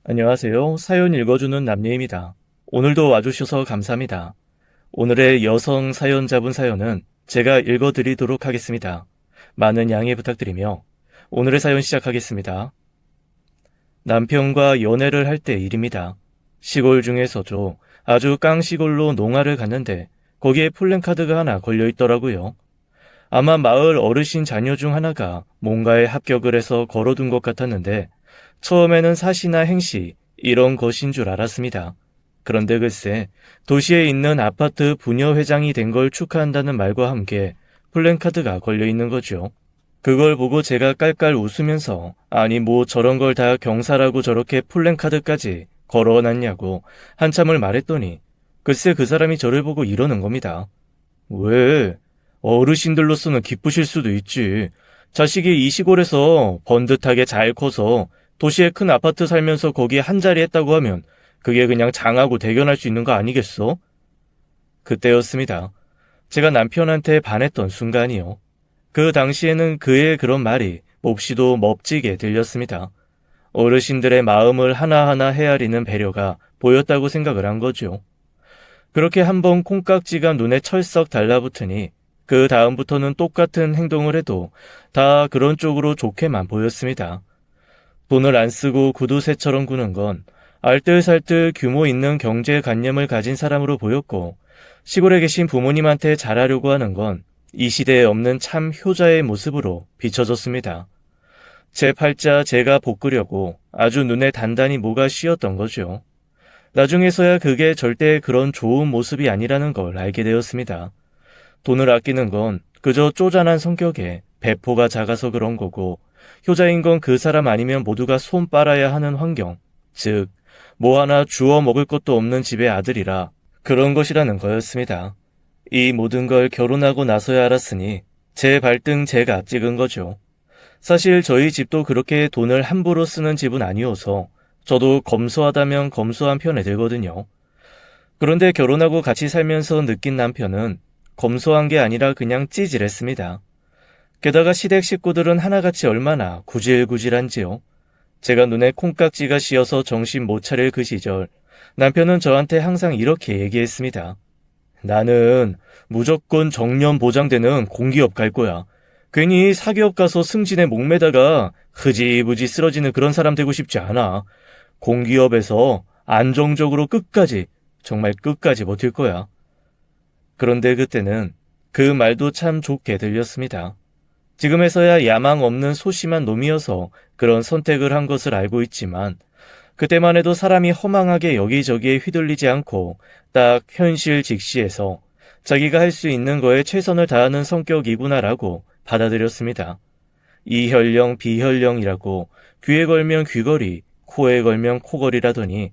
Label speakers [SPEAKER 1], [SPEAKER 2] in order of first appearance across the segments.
[SPEAKER 1] 안녕하세요. 사연 읽어주는 남예입니다. 오늘도 와주셔서 감사합니다. 오늘의 여성 사연자분 사연은 제가 읽어드리도록 하겠습니다. 많은 양해 부탁드리며 오늘의 사연 시작하겠습니다. 남편과 연애를 할 때 일입니다. 시골 중에서도 아주 깡시골로 농아를 갔는데 거기에 플랜카드가 하나 걸려있더라고요. 아마 마을 어르신 자녀 중 하나가 뭔가에 합격을 해서 걸어둔 것 같았는데 처음에는 사시나 행시 이런 것인 줄 알았습니다. 그런데 글쎄 도시에 있는 아파트 부녀회장이 된 걸 축하한다는 말과 함께 플랜카드가 걸려있는 거죠. 그걸 보고 제가 깔깔 웃으면서 아니 뭐 저런 걸 다 경사라고 저렇게 플랜카드까지 걸어놨냐고 한참을 말했더니 글쎄 그 사람이 저를 보고 이러는 겁니다. 왜? 어르신들로서는 기쁘실 수도 있지. 자식이 이 시골에서 번듯하게 잘 커서 도시에 큰 아파트 살면서 거기에 한 자리 했다고 하면 그게 그냥 장하고 대견할 수 있는 거 아니겠어? 그때였습니다. 제가 남편한테 반했던 순간이요. 그 당시에는 그의 그런 말이 몹시도 멋지게 들렸습니다. 어르신들의 마음을 하나하나 헤아리는 배려가 보였다고 생각을 한 거죠. 그렇게 한번 콩깍지가 눈에 철썩 달라붙으니 그 다음부터는 똑같은 행동을 해도 다 그런 쪽으로 좋게만 보였습니다. 돈을 안 쓰고 구두쇠처럼 구는 건 알뜰살뜰 규모 있는 경제관념을 가진 사람으로 보였고 시골에 계신 부모님한테 잘하려고 하는 건 이 시대에 없는 참 효자의 모습으로 비춰졌습니다. 제 팔자 제가 볶으려고 아주 눈에 단단히 뭐가 씌었던 거죠. 나중에서야 그게 절대 그런 좋은 모습이 아니라는 걸 알게 되었습니다. 돈을 아끼는 건 그저 쪼잔한 성격에 배포가 작아서 그런 거고 효자인 건 그 사람 아니면 모두가 손 빨아야 하는 환경, 즉 뭐 하나 주워 먹을 것도 없는 집의 아들이라 그런 것이라는 거였습니다. 이 모든 걸 결혼하고 나서야 알았으니 제 발등 제가 찍은 거죠. 사실 저희 집도 그렇게 돈을 함부로 쓰는 집은 아니어서 저도 검소하다면 검소한 편에 들거든요. 그런데 결혼하고 같이 살면서 느낀 남편은 검소한 게 아니라 그냥 찌질했습니다. 게다가 시댁 식구들은 하나같이 얼마나 구질구질한지요. 제가 눈에 콩깍지가 씌어서 정신 못 차릴 그 시절 남편은 저한테 항상 이렇게 얘기했습니다. 나는 무조건 정년 보장되는 공기업 갈 거야. 괜히 사기업 가서 승진에 목매다가 흐지부지 쓰러지는 그런 사람 되고 싶지 않아. 공기업에서 안정적으로 끝까지, 정말 끝까지 버틸 거야. 그런데 그때는 그 말도 참 좋게 들렸습니다. 지금에서야 야망 없는 소심한 놈이어서 그런 선택을 한 것을 알고 있지만 그때만 해도 사람이 허망하게 여기저기에 휘둘리지 않고 딱 현실 직시해서 자기가 할 수 있는 거에 최선을 다하는 성격이구나라고 받아들였습니다. 이혈령 비혈령이라고 귀에 걸면 귀걸이, 코에 걸면 코걸이라더니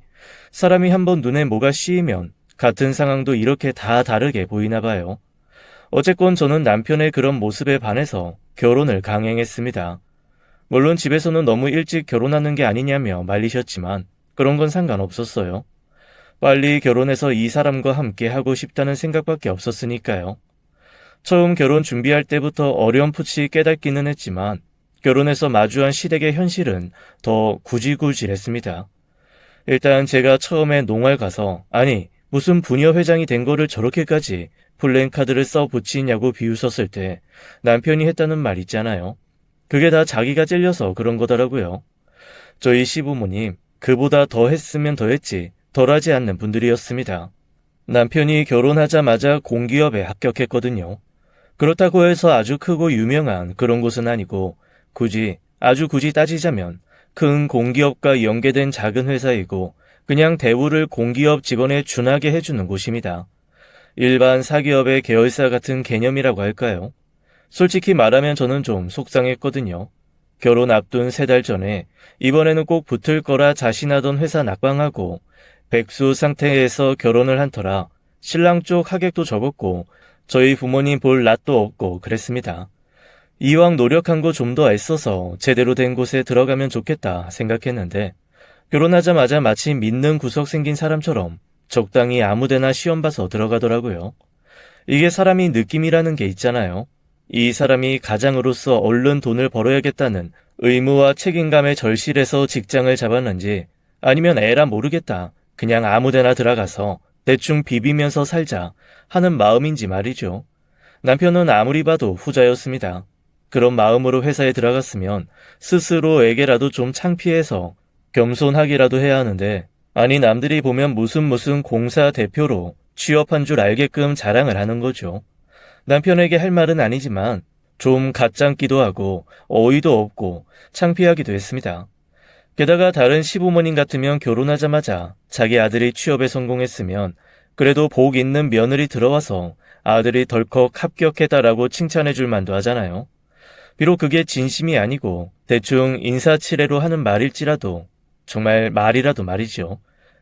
[SPEAKER 1] 사람이 한번 눈에 뭐가 씌이면 같은 상황도 이렇게 다 다르게 보이나 봐요. 어쨌건 저는 남편의 그런 모습에 반해서 결혼을 강행했습니다. 물론 집에서는 너무 일찍 결혼하는 게 아니냐며 말리셨지만 그런 건 상관없었어요. 빨리 결혼해서 이 사람과 함께 하고 싶다는 생각밖에 없었으니까요. 처음 결혼 준비할 때부터 어렴풋이 깨닫기는 했지만 결혼해서 마주한 시댁의 현실은 더 구질구질했습니다. 일단 제가 처음에 농활 가서 아니 무슨 부녀회장이 된 거를 저렇게까지 플랜카드를 써 붙이냐고 비웃었을 때 남편이 했다는 말 있잖아요. 그게 다 자기가 찔려서 그런 거더라고요. 저희 시부모님 그보다 더 했으면 더 했지 덜하지 않는 분들이었습니다. 남편이 결혼하자마자 공기업에 합격했거든요. 그렇다고 해서 아주 크고 유명한 그런 곳은 아니고 아주 굳이 따지자면 큰 공기업과 연계된 작은 회사이고 그냥 대우를 공기업 직원에 준하게 해주는 곳입니다. 일반 사기업의 계열사 같은 개념이라고 할까요? 솔직히 말하면 저는 좀 속상했거든요. 결혼 앞둔 3달 전에 이번에는 꼭 붙을 거라 자신하던 회사 낙방하고 백수 상태에서 결혼을 한 터라 신랑 쪽 하객도 적었고 저희 부모님 볼 낯도 없고 그랬습니다. 이왕 노력한 거 좀 더 애써서 제대로 된 곳에 들어가면 좋겠다 생각했는데 결혼하자마자 마치 믿는 구석 생긴 사람처럼 적당히 아무데나 시험 봐서 들어가더라고요. 이게 사람이 느낌이라는 게 있잖아요. 이 사람이 가장으로서 얼른 돈을 벌어야겠다는 의무와 책임감에 절실해서 직장을 잡았는지 아니면 에라 모르겠다. 그냥 아무데나 들어가서 대충 비비면서 살자 하는 마음인지 말이죠. 남편은 아무리 봐도 후자였습니다. 그런 마음으로 회사에 들어갔으면 스스로에게라도 좀 창피해서 겸손하기라도 해야 하는데, 아니 남들이 보면 무슨 공사 대표로 취업한 줄 알게끔 자랑을 하는 거죠. 남편에게 할 말은 아니지만 좀 가짱기도 하고 어이도 없고 창피하기도 했습니다. 게다가 다른 시부모님 같으면 결혼하자마자 자기 아들이 취업에 성공했으면 그래도 복 있는 며느리 들어와서 아들이 덜컥 합격했다라고 칭찬해 줄 만도 하잖아요. 비록 그게 진심이 아니고 대충 인사치레로 하는 말일지라도 정말 말이라도 말이죠.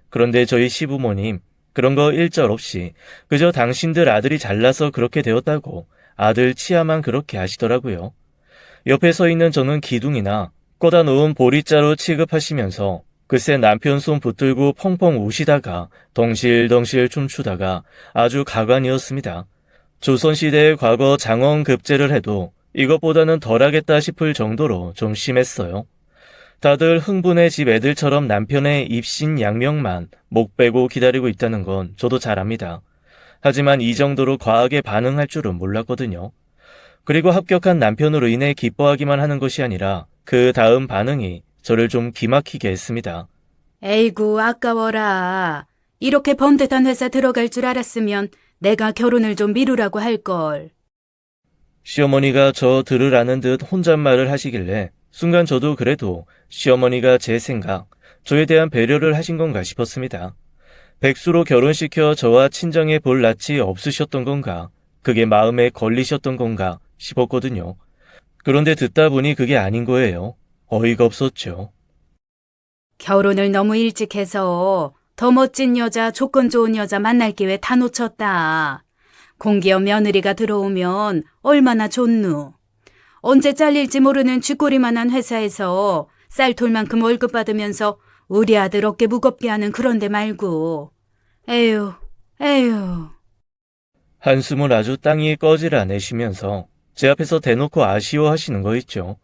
[SPEAKER 1] 그런데 저희 시부모님 그런 거 일절 없이 그저 당신들 아들이 잘나서 그렇게 되었다고 아들 치아만 그렇게 하시더라고요. 옆에 서 있는 저는 기둥이나 꽂아 놓은 보리자루 취급하시면서 글쎄 남편 손 붙들고 펑펑 우시다가 덩실덩실 춤추다가 아주 가관이었습니다. 조선시대의 과거 장원급제를 해도 이것보다는 덜하겠다 싶을 정도로 좀 심했어요. 다들 흥분의 집 애들처럼 남편의 입신 양명만 목 빼고 기다리고 있다는 건 저도 잘 압니다. 하지만 이 정도로 과하게 반응할 줄은 몰랐거든요. 그리고 합격한 남편으로 인해 기뻐하기만 하는 것이 아니라 그 다음 반응이 저를 좀 기막히게 했습니다.
[SPEAKER 2] 에이구, 아까워라. 이렇게 번듯한 회사 들어갈 줄 알았으면 내가 결혼을 좀 미루라고 할걸.
[SPEAKER 1] 시어머니가 저 들으라는 듯 혼잣말을 하시길래 순간 저도 그래도 시어머니가 제 생각, 저에 대한 배려를 하신 건가 싶었습니다. 백수로 결혼시켜 저와 친정에 볼 낯이 없으셨던 건가, 그게 마음에 걸리셨던 건가 싶었거든요. 그런데 듣다 보니 그게 아닌 거예요. 어이가 없었죠.
[SPEAKER 2] 결혼을 너무 일찍 해서 더 멋진 여자, 조건 좋은 여자 만날 기회 다 놓쳤다. 공기업 며느리가 들어오면 얼마나 좋누. 언제 잘릴지 모르는 쥐꼬리만한 회사에서 쌀돌만큼 월급 받으면서 우리 아들 어깨 무겁게 하는 그런 데 말고. 에휴, 에휴.
[SPEAKER 1] 한숨을 아주 땅이 꺼지라 내쉬면서 제 앞에서 대놓고 아쉬워하시는 거 있죠.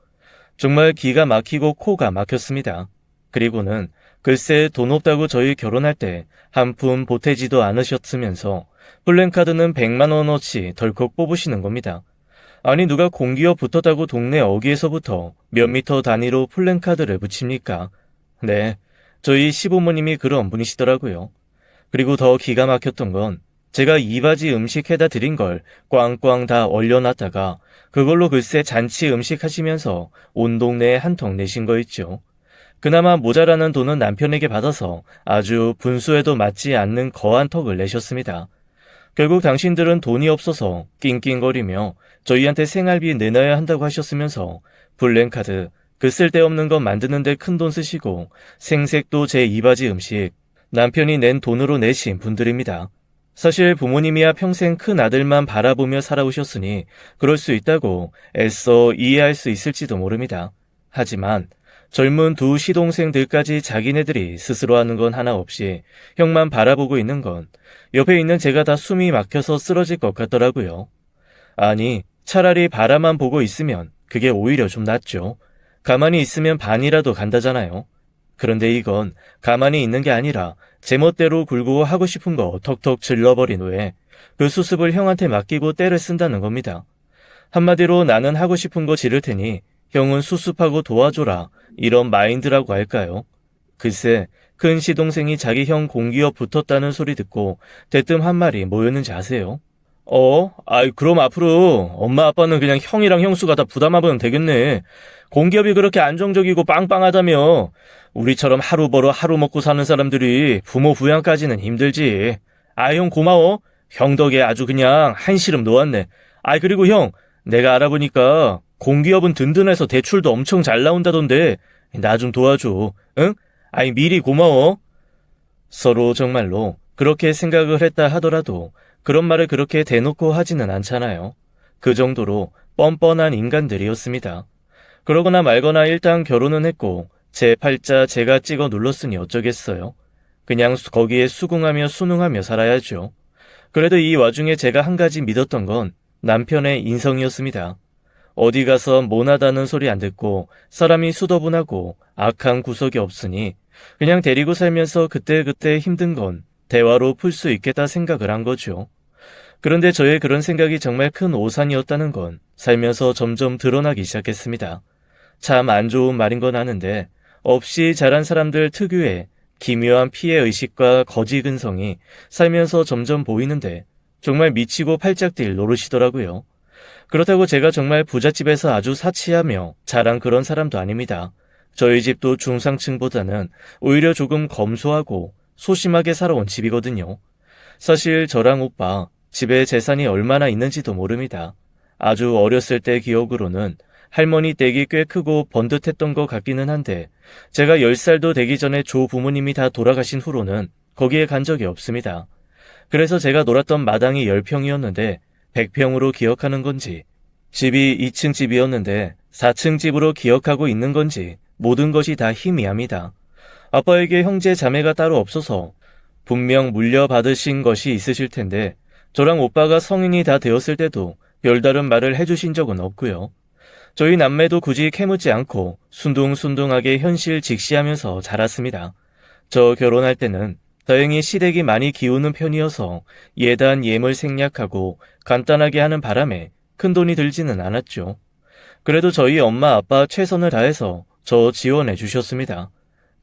[SPEAKER 1] 정말 기가 막히고 코가 막혔습니다. 그리고는 글쎄 돈 없다고 저희 결혼할 때 한 푼 보태지도 않으셨으면서 플랜카드는 100만 원어치 덜컥 뽑으시는 겁니다. 아니 누가 공기업 붙었다고 동네 어귀에서부터 몇 미터 단위로 플랜카드를 붙입니까? 네, 저희 시부모님이 그런 분이시더라고요. 그리고 더 기가 막혔던 건 제가 이바지 음식 해다 드린 걸 꽝꽝 다 얼려놨다가 그걸로 글쎄 잔치 음식 하시면서 온 동네에 한턱 내신 거 있죠. 그나마 모자라는 돈은 남편에게 받아서 아주 분수에도 맞지 않는 거한 턱을 내셨습니다. 결국 당신들은 돈이 없어서 낑낑거리며 저희한테 생활비 내놔야 한다고 하셨으면서 블랙카드, 그 쓸데없는 것 만드는데 큰돈 쓰시고 생색도 제 이바지 음식, 남편이 낸 돈으로 내신 분들입니다. 사실 부모님이야 평생 큰 아들만 바라보며 살아오셨으니 그럴 수 있다고 애써 이해할 수 있을지도 모릅니다. 하지만 젊은 두 시동생들까지 자기네들이 스스로 하는 건 하나 없이 형만 바라보고 있는 건 옆에 있는 제가 다 숨이 막혀서 쓰러질 것 같더라고요. 아니, 차라리 바라만 보고 있으면 그게 오히려 좀 낫죠. 가만히 있으면 반이라도 간다잖아요. 그런데 이건 가만히 있는 게 아니라 제멋대로 굴고 하고 싶은 거 턱턱 질러버린 후에 그 수습을 형한테 맡기고 때를 쓴다는 겁니다. 한마디로 나는 하고 싶은 거 지를 테니 형은 수습하고 도와줘라, 이런 마인드라고 할까요? 글쎄, 큰 시동생이 자기 형 공기업 붙었다는 소리 듣고 대뜸 한 말이 뭐였는지 아세요? 그럼 앞으로 엄마 아빠는 그냥 형이랑 형수가 다 부담하면 되겠네. 공기업이 그렇게 안정적이고 빵빵하다며. 우리처럼 하루 벌어 하루 먹고 사는 사람들이 부모 부양까지는 힘들지. 형 고마워. 형 덕에 아주 그냥 한시름 놓았네. 그리고 형, 내가 알아보니까 공기업은 든든해서 대출도 엄청 잘 나온다던데 나 좀 도와줘. 응? 미리 고마워. 서로 정말로 그렇게 생각을 했다 하더라도 그런 말을 그렇게 대놓고 하지는 않잖아요. 그 정도로 뻔뻔한 인간들이었습니다. 그러거나 말거나 일단 결혼은 했고 제 팔자 제가 찍어 눌렀으니 어쩌겠어요. 그냥 거기에 수긍하며 순응하며 살아야죠. 그래도 이 와중에 제가 한 가지 믿었던 건 남편의 인성이었습니다. 어디 가서 모나다는 소리 안 듣고 사람이 수더분하고 악한 구석이 없으니 그냥 데리고 살면서 그때그때 힘든 건 대화로 풀 수 있겠다 생각을 한 거죠. 그런데 저의 그런 생각이 정말 큰 오산이었다는 건 살면서 점점 드러나기 시작했습니다. 참 안 좋은 말인 건 아는데 없이 자란 사람들 특유의 기묘한 피해의식과 거지 근성이 살면서 점점 보이는데 정말 미치고 팔짝 뛸 노릇이더라고요. 그렇다고 제가 정말 부잣집에서 아주 사치하며 자란 그런 사람도 아닙니다. 저희 집도 중상층보다는 오히려 조금 검소하고 소심하게 살아온 집이거든요. 사실 저랑 오빠 집에 재산이 얼마나 있는지도 모릅니다. 아주 어렸을 때 기억으로는 할머니 댁이 꽤 크고 번듯했던 것 같기는 한데 제가 10살도 되기 전에 조부모님이 다 돌아가신 후로는 거기에 간 적이 없습니다. 그래서 제가 놀았던 마당이 10평이었는데 100평으로 기억하는 건지 집이 2층 집이었는데 4층 집으로 기억하고 있는 건지 모든 것이 다 희미합니다. 아빠에게 형제 자매가 따로 없어서 분명 물려받으신 것이 있으실 텐데 저랑 오빠가 성인이 다 되었을 때도 별다른 말을 해주신 적은 없고요. 저희 남매도 굳이 캐묻지 않고 순둥순둥하게 현실 직시하면서 자랐습니다. 저 결혼할 때는 다행히 시댁이 많이 기우는 편이어서 예단 예물 생략하고 간단하게 하는 바람에 큰돈이 들지는 않았죠. 그래도 저희 엄마 아빠 최선을 다해서 저 지원해 주셨습니다.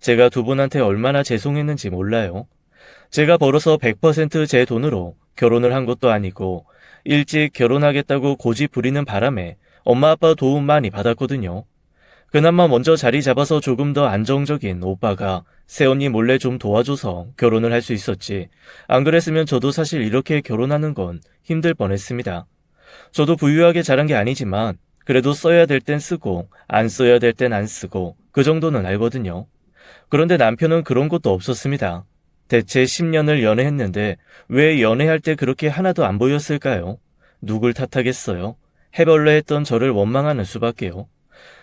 [SPEAKER 1] 제가 두 분한테 얼마나 죄송했는지 몰라요. 제가 벌어서 100% 제 돈으로 결혼을 한 것도 아니고 일찍 결혼하겠다고 고집 부리는 바람에 엄마 아빠 도움 많이 받았거든요. 그나마 먼저 자리 잡아서 조금 더 안정적인 오빠가 새언니 몰래 좀 도와줘서 결혼을 할 수 있었지. 안 그랬으면 저도 사실 이렇게 결혼하는 건 힘들 뻔했습니다. 저도 부유하게 자란 게 아니지만 그래도 써야 될 땐 쓰고 안 써야 될 땐 안 쓰고 그 정도는 알거든요. 그런데 남편은 그런 것도 없었습니다. 대체 10년을 연애했는데 왜 연애할 때 그렇게 하나도 안 보였을까요? 누굴 탓하겠어요? 해벌레 했던 저를 원망하는 수밖에요.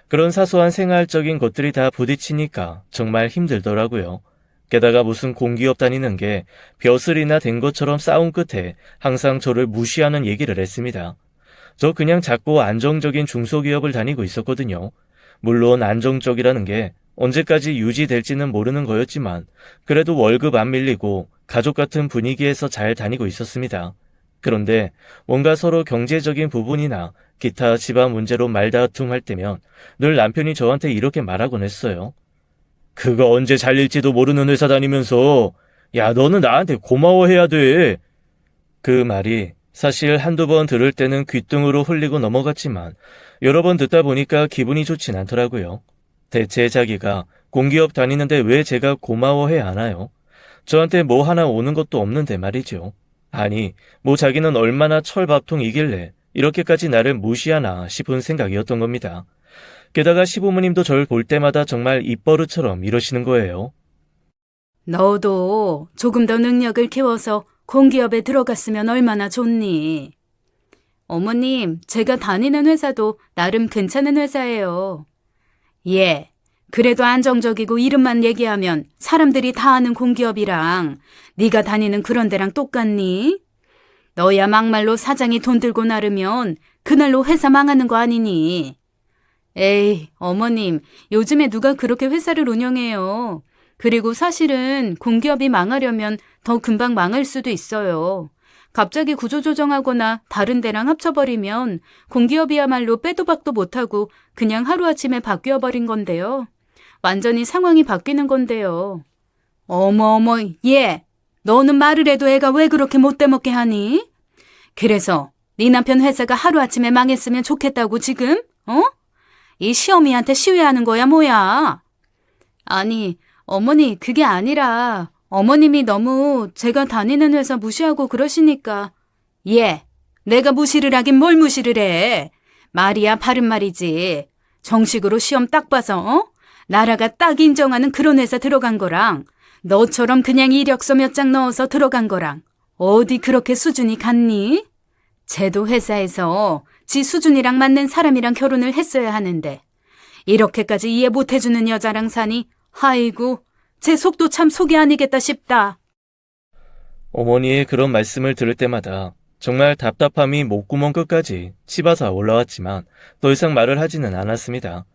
[SPEAKER 1] 그런 사소한 생활적인 것들이 다 부딪히니까 정말 힘들더라고요. 게다가 무슨 공기업 다니는 게 벼슬이나 된 것처럼 싸운 끝에 항상 저를 무시하는 얘기를 했습니다. 저 그냥 작고 안정적인 중소기업을 다니고 있었거든요. 물론 안정적이라는 게 언제까지 유지될지는 모르는 거였지만 그래도 월급 안 밀리고 가족 같은 분위기에서 잘 다니고 있었습니다. 그런데 뭔가 서로 경제적인 부분이나 기타 집안 문제로 말다툼할 때면 늘 남편이 저한테 이렇게 말하곤 했어요. 그거 언제 잘릴지도 모르는 회사 다니면서 야 너는 나한테 고마워해야 돼. 그 말이 사실 한두 번 들을 때는 귓등으로 흘리고 넘어갔지만 여러 번 듣다 보니까 기분이 좋진 않더라고요. 대체 자기가 공기업 다니는데 왜 제가 고마워해야 하나요? 저한테 뭐 하나 오는 것도 없는데 말이죠. 아니, 뭐 자기는 얼마나 철밥통이길래 이렇게까지 나를 무시하나 싶은 생각이었던 겁니다. 게다가 시부모님도 절 볼 때마다 정말 입버릇처럼 이러시는 거예요.
[SPEAKER 2] 너도 조금 더 능력을 키워서 공기업에 들어갔으면 얼마나 좋니? 어머님, 제가 다니는 회사도 나름 괜찮은 회사예요. 예, 그래도 안정적이고 이름만 얘기하면 사람들이 다 아는 공기업이랑 네가 다니는 그런 데랑 똑같니? 너야 막말로 사장이 돈 들고 나르면 그날로 회사 망하는 거 아니니? 에이, 어머님, 요즘에 누가 그렇게 회사를 운영해요. 그리고 사실은 공기업이 망하려면 더 금방 망할 수도 있어요. 갑자기 구조조정하거나 다른 데랑 합쳐버리면 공기업이야말로 빼도 박도 못하고 그냥 하루아침에 바뀌어버린 건데요. 완전히 상황이 바뀌는 건데요. 어머, 얘, 너는 말을 해도 애가 왜 그렇게 못되먹게 하니? 그래서 네 남편 회사가 하루아침에 망했으면 좋겠다고 지금? 이 시어미한테 시위하는 거야 뭐야? 아니, 어머니 그게 아니라 어머님이 너무 제가 다니는 회사 무시하고 그러시니까. 예, 내가 무시를 하긴 뭘 무시를 해. 말이야 바른 말이지. 정식으로 시험 딱 봐서 나라가 딱 인정하는 그런 회사 들어간 거랑 너처럼 그냥 이력서 몇 장 넣어서 들어간 거랑 어디 그렇게 수준이 같니? 쟤도 회사에서 지 수준이랑 맞는 사람이랑 결혼을 했어야 하는데 이렇게까지 이해 못해주는 여자랑 사니 아이고 제 속도 참 속이 아니겠다 싶다.
[SPEAKER 1] 어머니의 그런 말씀을 들을 때마다 정말 답답함이 목구멍 끝까지 치받아 올라왔지만 더 이상 말을 하지는 않았습니다.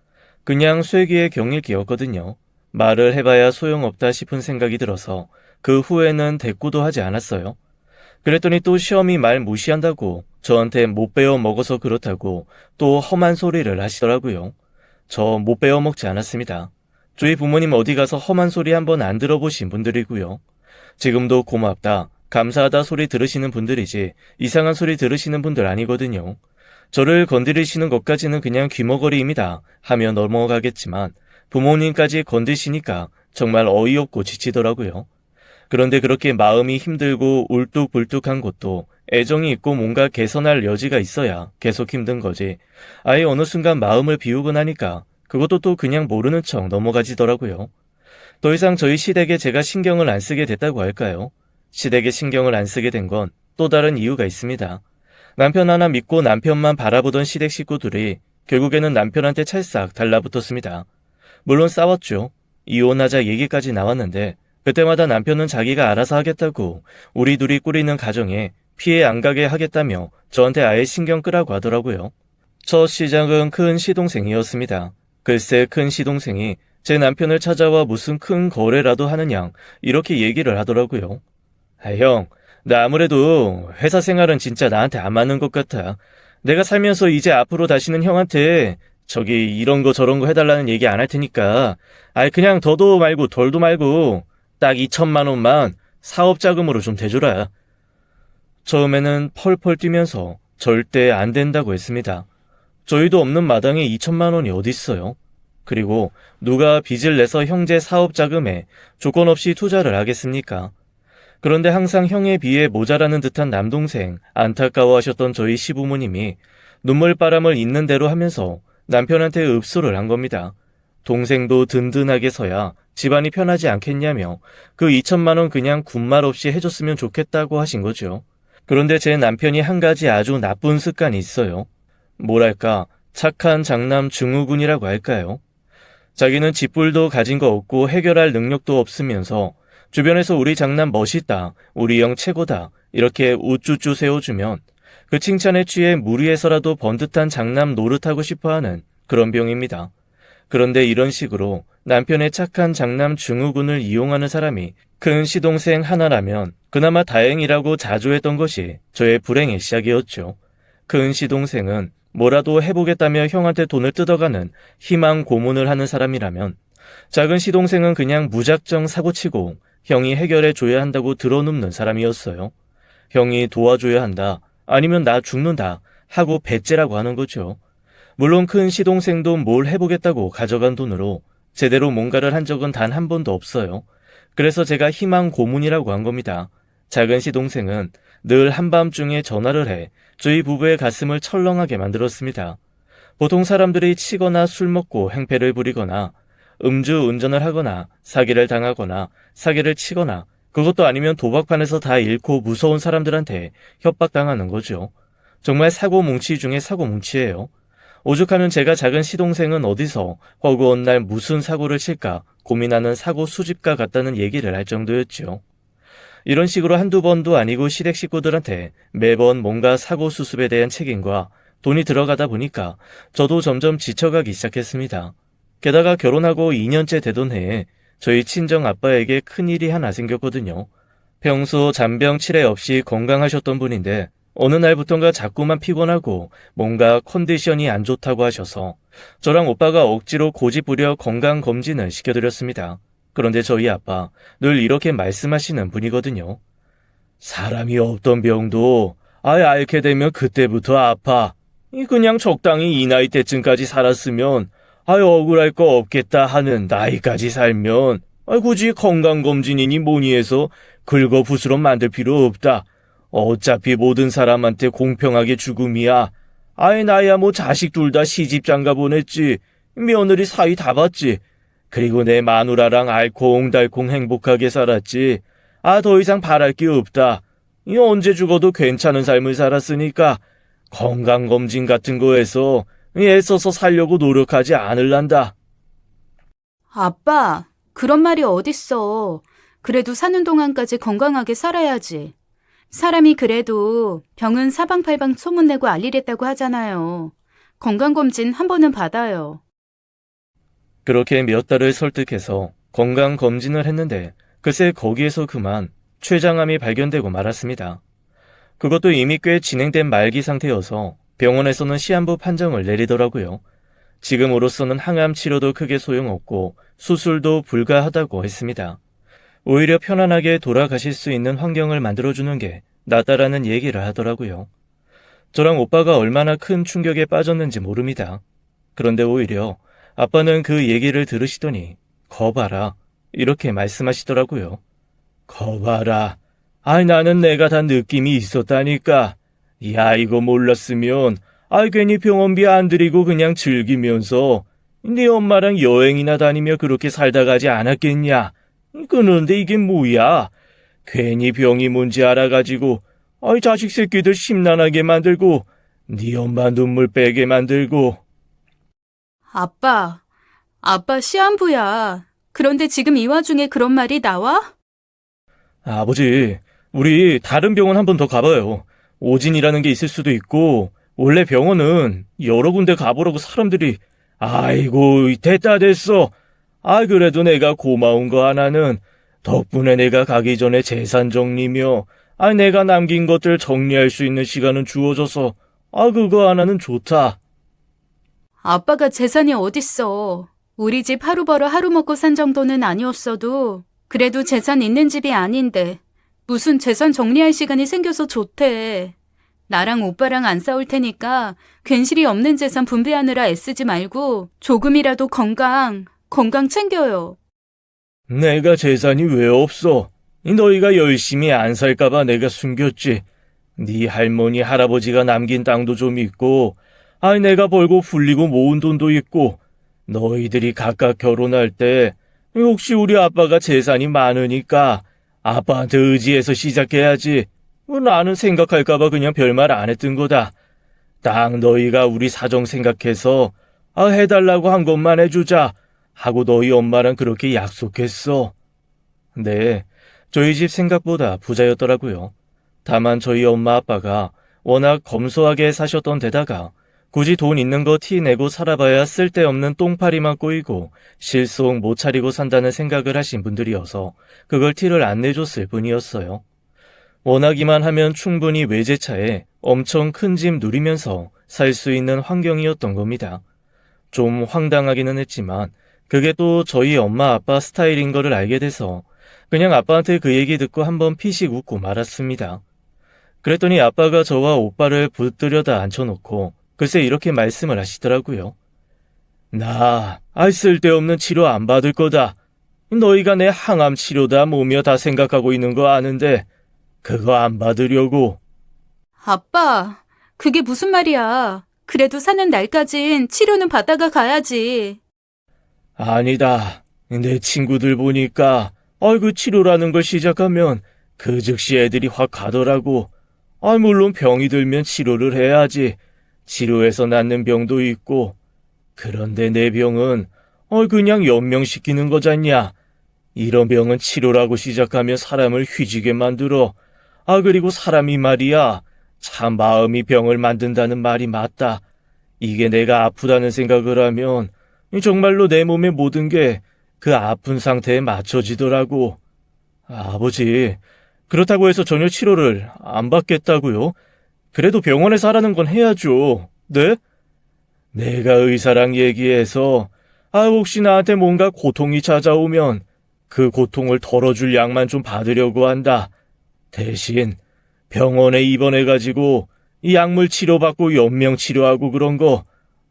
[SPEAKER 1] 그냥 쇠기의 경일기였거든요. 말을 해봐야 소용없다 싶은 생각이 들어서 그 후에는 대꾸도 하지 않았어요. 그랬더니 또 시험이 말 무시한다고 저한테 못 배워 먹어서 그렇다고 또 험한 소리를 하시더라고요. 저 못 배워 먹지 않았습니다. 저희 부모님 어디 가서 험한 소리 한번 안 들어보신 분들이고요. 지금도 고맙다, 감사하다 소리 들으시는 분들이지 이상한 소리 들으시는 분들 아니거든요. 저를 건드리시는 것까지는 그냥 귀머거리입니다 하며 넘어가겠지만 부모님까지 건드시니까 정말 어이없고 지치더라고요. 그런데 그렇게 마음이 힘들고 울뚝불뚝한 것도 애정이 있고 뭔가 개선할 여지가 있어야 계속 힘든 거지. 아예 어느 순간 마음을 비우고 나니까 그것도 또 그냥 모르는 척 넘어가지더라고요. 더 이상 저희 시댁에 제가 신경을 안 쓰게 됐다고 할까요? 시댁에 신경을 안 쓰게 된 건 또 다른 이유가 있습니다. 남편 하나 믿고 남편만 바라보던 시댁 식구들이 결국에는 남편한테 찰싹 달라붙었습니다. 물론 싸웠죠. 이혼하자 얘기까지 나왔는데 그때마다 남편은 자기가 알아서 하겠다고 우리 둘이 꾸리는 가정에 피해 안 가게 하겠다며 저한테 아예 신경 끄라고 하더라고요. 첫 시작은 큰 시동생이었습니다. 글쎄 큰 시동생이 제 남편을 찾아와 무슨 큰 거래라도 하느냐 이렇게 얘기를 하더라고요. 형, 나 아무래도 회사 생활은 진짜 나한테 안 맞는 것 같아. 내가 살면서 이제 앞으로 다시는 형한테 저기 이런 거 저런 거 해달라는 얘기 안 할 테니까 그냥 더도 말고 덜도 말고 딱 2천만 원만 사업 자금으로 좀 대주라. 처음에는 펄펄 뛰면서 절대 안 된다고 했습니다. 저희도 없는 마당에 2천만 원이 어딨어요. 그리고 누가 빚을 내서 형제 사업 자금에 조건 없이 투자를 하겠습니까? 그런데 항상 형에 비해 모자라는 듯한 남동생 안타까워하셨던 저희 시부모님이 눈물바람을 있는 대로 하면서 남편한테 읍소를 한 겁니다. 동생도 든든하게 서야 집안이 편하지 않겠냐며 그 2천만 원 그냥 군말 없이 해줬으면 좋겠다고 하신 거죠. 그런데 제 남편이 한 가지 아주 나쁜 습관이 있어요. 뭐랄까 착한 장남 증후군이라고 할까요? 자기는 집불도 가진 거 없고 해결할 능력도 없으면서 주변에서 우리 장남 멋있다, 우리 형 최고다 이렇게 우쭈쭈 세워주면 그 칭찬에 취해 무리해서라도 번듯한 장남 노릇하고 싶어하는 그런 병입니다. 그런데 이런 식으로 남편의 착한 장남 증후군을 이용하는 사람이 큰 시동생 하나라면 그나마 다행이라고 자조했던 것이 저의 불행의 시작이었죠. 큰 시동생은 뭐라도 해보겠다며 형한테 돈을 뜯어가는 희망 고문을 하는 사람이라면 작은 시동생은 그냥 무작정 사고치고 형이 해결해줘야 한다고 들어눕는 사람이었어요. 형이 도와줘야 한다, 아니면 나 죽는다 하고 배째라고 하는 거죠. 물론 큰 시동생도 뭘 해보겠다고 가져간 돈으로 제대로 뭔가를 한 적은 단 한 번도 없어요. 그래서 제가 희망 고문이라고 한 겁니다. 작은 시동생은 늘 한밤중에 전화를 해 저희 부부의 가슴을 철렁하게 만들었습니다. 보통 사람들이 치거나 술 먹고 행패를 부리거나 음주 운전을 하거나 사기를 당하거나 사기를 치거나 그것도 아니면 도박판에서 다 잃고 무서운 사람들한테 협박당하는 거죠. 정말 사고뭉치 중에 사고뭉치예요. 오죽하면 제가 작은 시동생은 어디서 허구한 날 무슨 사고를 칠까 고민하는 사고 수집가 같다는 얘기를 할 정도였죠. 이런 식으로 한두 번도 아니고 시댁 식구들한테 매번 뭔가 사고 수습에 대한 책임과 돈이 들어가다 보니까 저도 점점 지쳐가기 시작했습니다. 게다가 결혼하고 2년째 되던 해에 저희 친정 아빠에게 큰일이 하나 생겼거든요. 평소 잔병 치레 없이 건강하셨던 분인데 어느 날부턴가 자꾸만 피곤하고 뭔가 컨디션이 안 좋다고 하셔서 저랑 오빠가 억지로 고집부려 건강검진을 시켜드렸습니다. 그런데 저희 아빠 늘 이렇게 말씀하시는 분이거든요. 사람이 없던 병도 앓게 되면 그때부터 아파. 그냥 적당히 이 나이 때쯤까지 살았으면 억울할 거 없겠다 하는 나이까지 살면 굳이 건강검진이니 뭐니 해서 긁어부스럼 만들 필요 없다. 어차피 모든 사람한테 공평하게 죽음이야. 나야 뭐 자식 둘 다 시집 장가 보냈지. 며느리 사위 다 봤지. 그리고 내 마누라랑 알콩달콩 행복하게 살았지. 더 이상 바랄 게 없다. 언제 죽어도 괜찮은 삶을 살았으니까 건강검진 같은 거 해서 애써서 살려고 노력하지 않을란다.
[SPEAKER 2] 아빠, 그런 말이 어딨어. 그래도 사는 동안까지 건강하게 살아야지. 사람이 그래도 병은 사방팔방 소문내고 알리랬다고 하잖아요. 건강검진 한 번은 받아요.
[SPEAKER 1] 그렇게 몇 달을 설득해서 건강검진을 했는데 글쎄 거기에서 그만 췌장암이 발견되고 말았습니다. 그것도 이미 꽤 진행된 말기 상태여서 병원에서는 시한부 판정을 내리더라고요. 지금으로서는 항암 치료도 크게 소용없고 수술도 불가하다고 했습니다. 오히려 편안하게 돌아가실 수 있는 환경을 만들어주는 게 낫다라는 얘기를 하더라고요. 저랑 오빠가 얼마나 큰 충격에 빠졌는지 모릅니다. 그런데 오히려 아빠는 그 얘기를 들으시더니 거봐라 이렇게 말씀하시더라고요. 거봐라. 아이 나는 내가 다 느낌이 있었다니까. 야 이거 몰랐으면 아이 괜히 병원비 안 들이고 그냥 즐기면서 네 엄마랑 여행이나 다니며 그렇게 살다 가지 않았겠냐. 그런데 이게 뭐야. 괜히 병이 뭔지 알아가지고 아이 자식 새끼들 심란하게 만들고 네 엄마 눈물 빼게 만들고.
[SPEAKER 2] 아빠 시한부야. 그런데 지금 이 와중에 그런 말이 나와?
[SPEAKER 1] 아버지, 우리 다른 병원 한 번 더 가봐요. 오진이라는 게 있을 수도 있고 원래 병원은 여러 군데 가보라고 사람들이. 아이고 됐다 됐어. 아 그래도 내가 고마운 거 하나는 덕분에 내가 가기 전에 재산 정리며 내가 남긴 것들 정리할 수 있는 시간은 주어져서 그거 하나는 좋다.
[SPEAKER 2] 아빠가 재산이 어딨어. 우리 집 하루 벌어 하루 먹고 산 정도는 아니었어도 그래도 재산 있는 집이 아닌데 무슨 재산 정리할 시간이 생겨서 좋대. 나랑 오빠랑 안 싸울 테니까 괜시리 없는 재산 분배하느라 애쓰지 말고 조금이라도 건강 챙겨요.
[SPEAKER 1] 내가 재산이 왜 없어? 너희가 열심히 안 살까봐 내가 숨겼지. 네 할머니 할아버지가 남긴 땅도 좀 있고 내가 벌고 불리고 모은 돈도 있고 너희들이 각각 결혼할 때 혹시 우리 아빠가 재산이 많으니까 아빠한테 의지해서 시작해야지. 나는 생각할까봐 그냥 별말 안 했던 거다. 딱 너희가 우리 사정 생각해서 해달라고 한 것만 해주자 하고 너희 엄마랑 그렇게 약속했어. 네, 저희 집 생각보다 부자였더라고요. 다만 저희 엄마 아빠가 워낙 검소하게 사셨던 데다가 굳이 돈 있는 거 티 내고 살아봐야 쓸데없는 똥파리만 꼬이고 실속 못 차리고 산다는 생각을 하신 분들이어서 그걸 티를 안 내줬을 뿐이었어요. 원하기만 하면 충분히 외제차에 엄청 큰 집 누리면서 살 수 있는 환경이었던 겁니다. 좀 황당하기는 했지만 그게 또 저희 엄마 아빠 스타일인 거를 알게 돼서 그냥 아빠한테 그 얘기 듣고 한번 피식 웃고 말았습니다. 그랬더니 아빠가 저와 오빠를 붙들여다 앉혀놓고 글쎄 이렇게 말씀을 하시더라고요. 나 쓸데없는 치료 안 받을 거다. 너희가 내 항암 치료다 뭐며 다 생각하고 있는 거 아는데 그거 안 받으려고.
[SPEAKER 2] 아빠, 그게 무슨 말이야. 그래도 사는 날까진 치료는 받다가 가야지.
[SPEAKER 1] 아니다. 내 친구들 보니까 그 치료라는 걸 시작하면 그 즉시 애들이 확 가더라고. 물론 병이 들면 치료를 해야지. 치료해서 낫는 병도 있고. 그런데 내 병은 그냥 연명시키는 거잖냐. 이런 병은 치료라고 시작하면 사람을 휘지게 만들어. 그리고 사람이 말이야. 참 마음이 병을 만든다는 말이 맞다. 이게 내가 아프다는 생각을 하면 정말로 내 몸의 모든 게 그 아픈 상태에 맞춰지더라고. 아버지, 그렇다고 해서 전혀 치료를 안 받겠다고요? 그래도 병원에서 하라는 건 해야죠. 네? 내가 의사랑 얘기해서 혹시 나한테 뭔가 고통이 찾아오면 그 고통을 덜어줄 약만 좀 받으려고 한다. 대신 병원에 입원해가지고 이 약물 치료받고 연명 치료하고 그런 거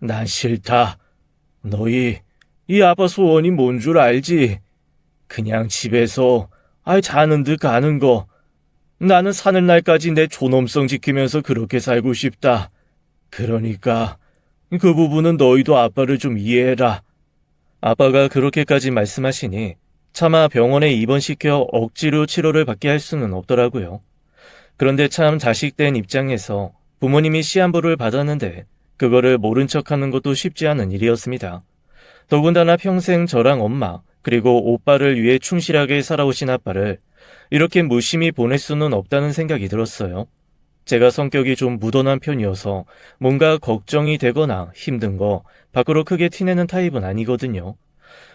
[SPEAKER 1] 난 싫다. 너희 이 아빠 소원이 뭔 줄 알지? 그냥 집에서 자는 듯 가는 거. 나는 사는 날까지 내 존엄성 지키면서 그렇게 살고 싶다. 그러니까 그 부분은 너희도 아빠를 좀 이해해라. 아빠가 그렇게까지 말씀하시니 차마 병원에 입원시켜 억지로 치료를 받게 할 수는 없더라고요. 그런데 참 자식된 입장에서 부모님이 시한부를 받았는데 그거를 모른 척하는 것도 쉽지 않은 일이었습니다. 더군다나 평생 저랑 엄마 그리고 오빠를 위해 충실하게 살아오신 아빠를 이렇게 무심히 보낼 수는 없다는 생각이 들었어요. 제가 성격이 좀 무던한 편이어서 뭔가 걱정이 되거나 힘든 거 밖으로 크게 티내는 타입은 아니거든요.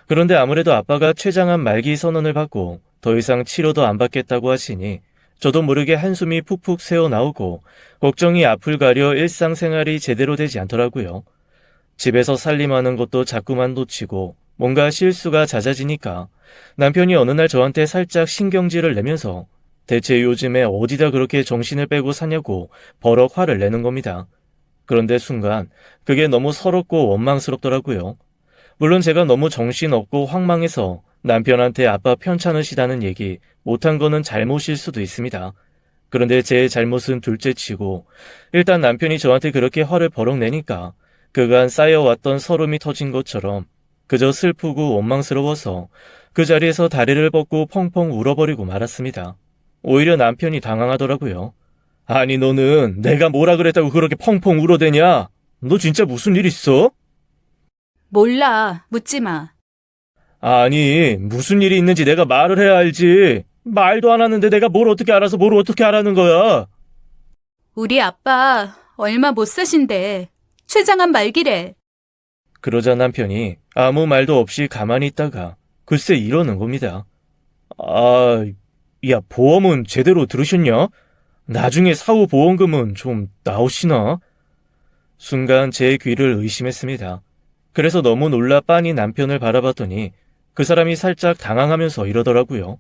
[SPEAKER 1] 그런데 아무래도 아빠가 췌장암 말기 선언을 받고 더 이상 치료도 안 받겠다고 하시니 저도 모르게 한숨이 푹푹 새어나오고 걱정이 앞을 가려 일상생활이 제대로 되지 않더라고요. 집에서 살림하는 것도 자꾸만 놓치고 뭔가 실수가 잦아지니까 남편이 어느 날 저한테 살짝 신경질을 내면서 대체 요즘에 어디다 그렇게 정신을 빼고 사냐고 버럭 화를 내는 겁니다. 그런데 순간 그게 너무 서럽고 원망스럽더라고요. 물론 제가 너무 정신없고 황망해서 남편한테 아빠 편찮으시다는 얘기 못한 거는 잘못일 수도 있습니다. 그런데 제 잘못은 둘째치고 일단 남편이 저한테 그렇게 화를 버럭 내니까 그간 쌓여왔던 서름이 터진 것처럼 그저 슬프고 원망스러워서 그 자리에서 다리를 뻗고 펑펑 울어버리고 말았습니다. 오히려 남편이 당황하더라고요. 아니 너는 내가 뭐라 그랬다고 그렇게 펑펑 울어대냐? 너 진짜 무슨 일 있어?
[SPEAKER 2] 몰라, 묻지 마.
[SPEAKER 1] 아니 무슨 일이 있는지 내가 말을 해야 알지. 말도 안 하는데 내가 뭘 어떻게 알아서 뭘 어떻게 하라는 거야.
[SPEAKER 2] 우리 아빠 얼마 못 사신대. 췌장암 말기래.
[SPEAKER 1] 그러자 남편이 아무 말도 없이 가만히 있다가 글쎄 이러는 겁니다. 아, 야 보험은 제대로 들으셨냐? 나중에 사후 보험금은 좀 나오시나? 순간 제 귀를 의심했습니다. 그래서 너무 놀라 빤히 남편을 바라봤더니 그 사람이 살짝 당황하면서 이러더라고요.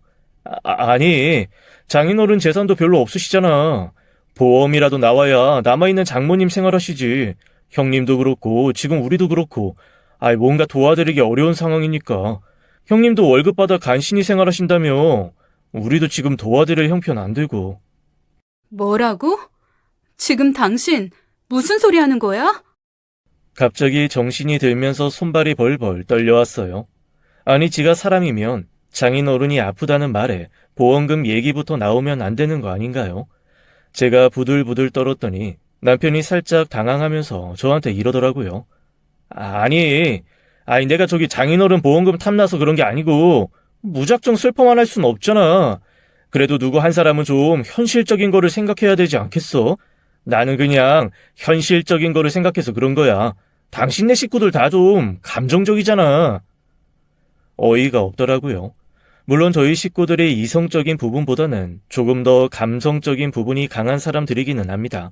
[SPEAKER 1] 아니, 장인어른 재산도 별로 없으시잖아. 보험이라도 나와야 남아있는 장모님 생활하시지. 형님도 그렇고 지금 우리도 그렇고 뭔가 도와드리기 어려운 상황이니까. 형님도 월급 받아 간신히 생활하신다며. 우리도 지금 도와드릴 형편 안 되고.
[SPEAKER 2] 뭐라고? 지금 당신 무슨 소리 하는 거야?
[SPEAKER 1] 갑자기 정신이 들면서 손발이 벌벌 떨려왔어요. 아니 지가 사람이면 장인어른이 아프다는 말에 보험금 얘기부터 나오면 안 되는 거 아닌가요? 제가 부들부들 떨었더니 남편이 살짝 당황하면서 저한테 이러더라고요. 아니 내가 저기 장인어른 보험금 탐나서 그런 게 아니고 무작정 슬퍼만 할 순 없잖아. 그래도 누구 한 사람은 좀 현실적인 거를 생각해야 되지 않겠어? 나는 그냥 현실적인 거를 생각해서 그런 거야. 당신네 식구들 다 좀 감정적이잖아. 어이가 없더라고요. 물론 저희 식구들이 이성적인 부분보다는 조금 더 감성적인 부분이 강한 사람들이기는 합니다.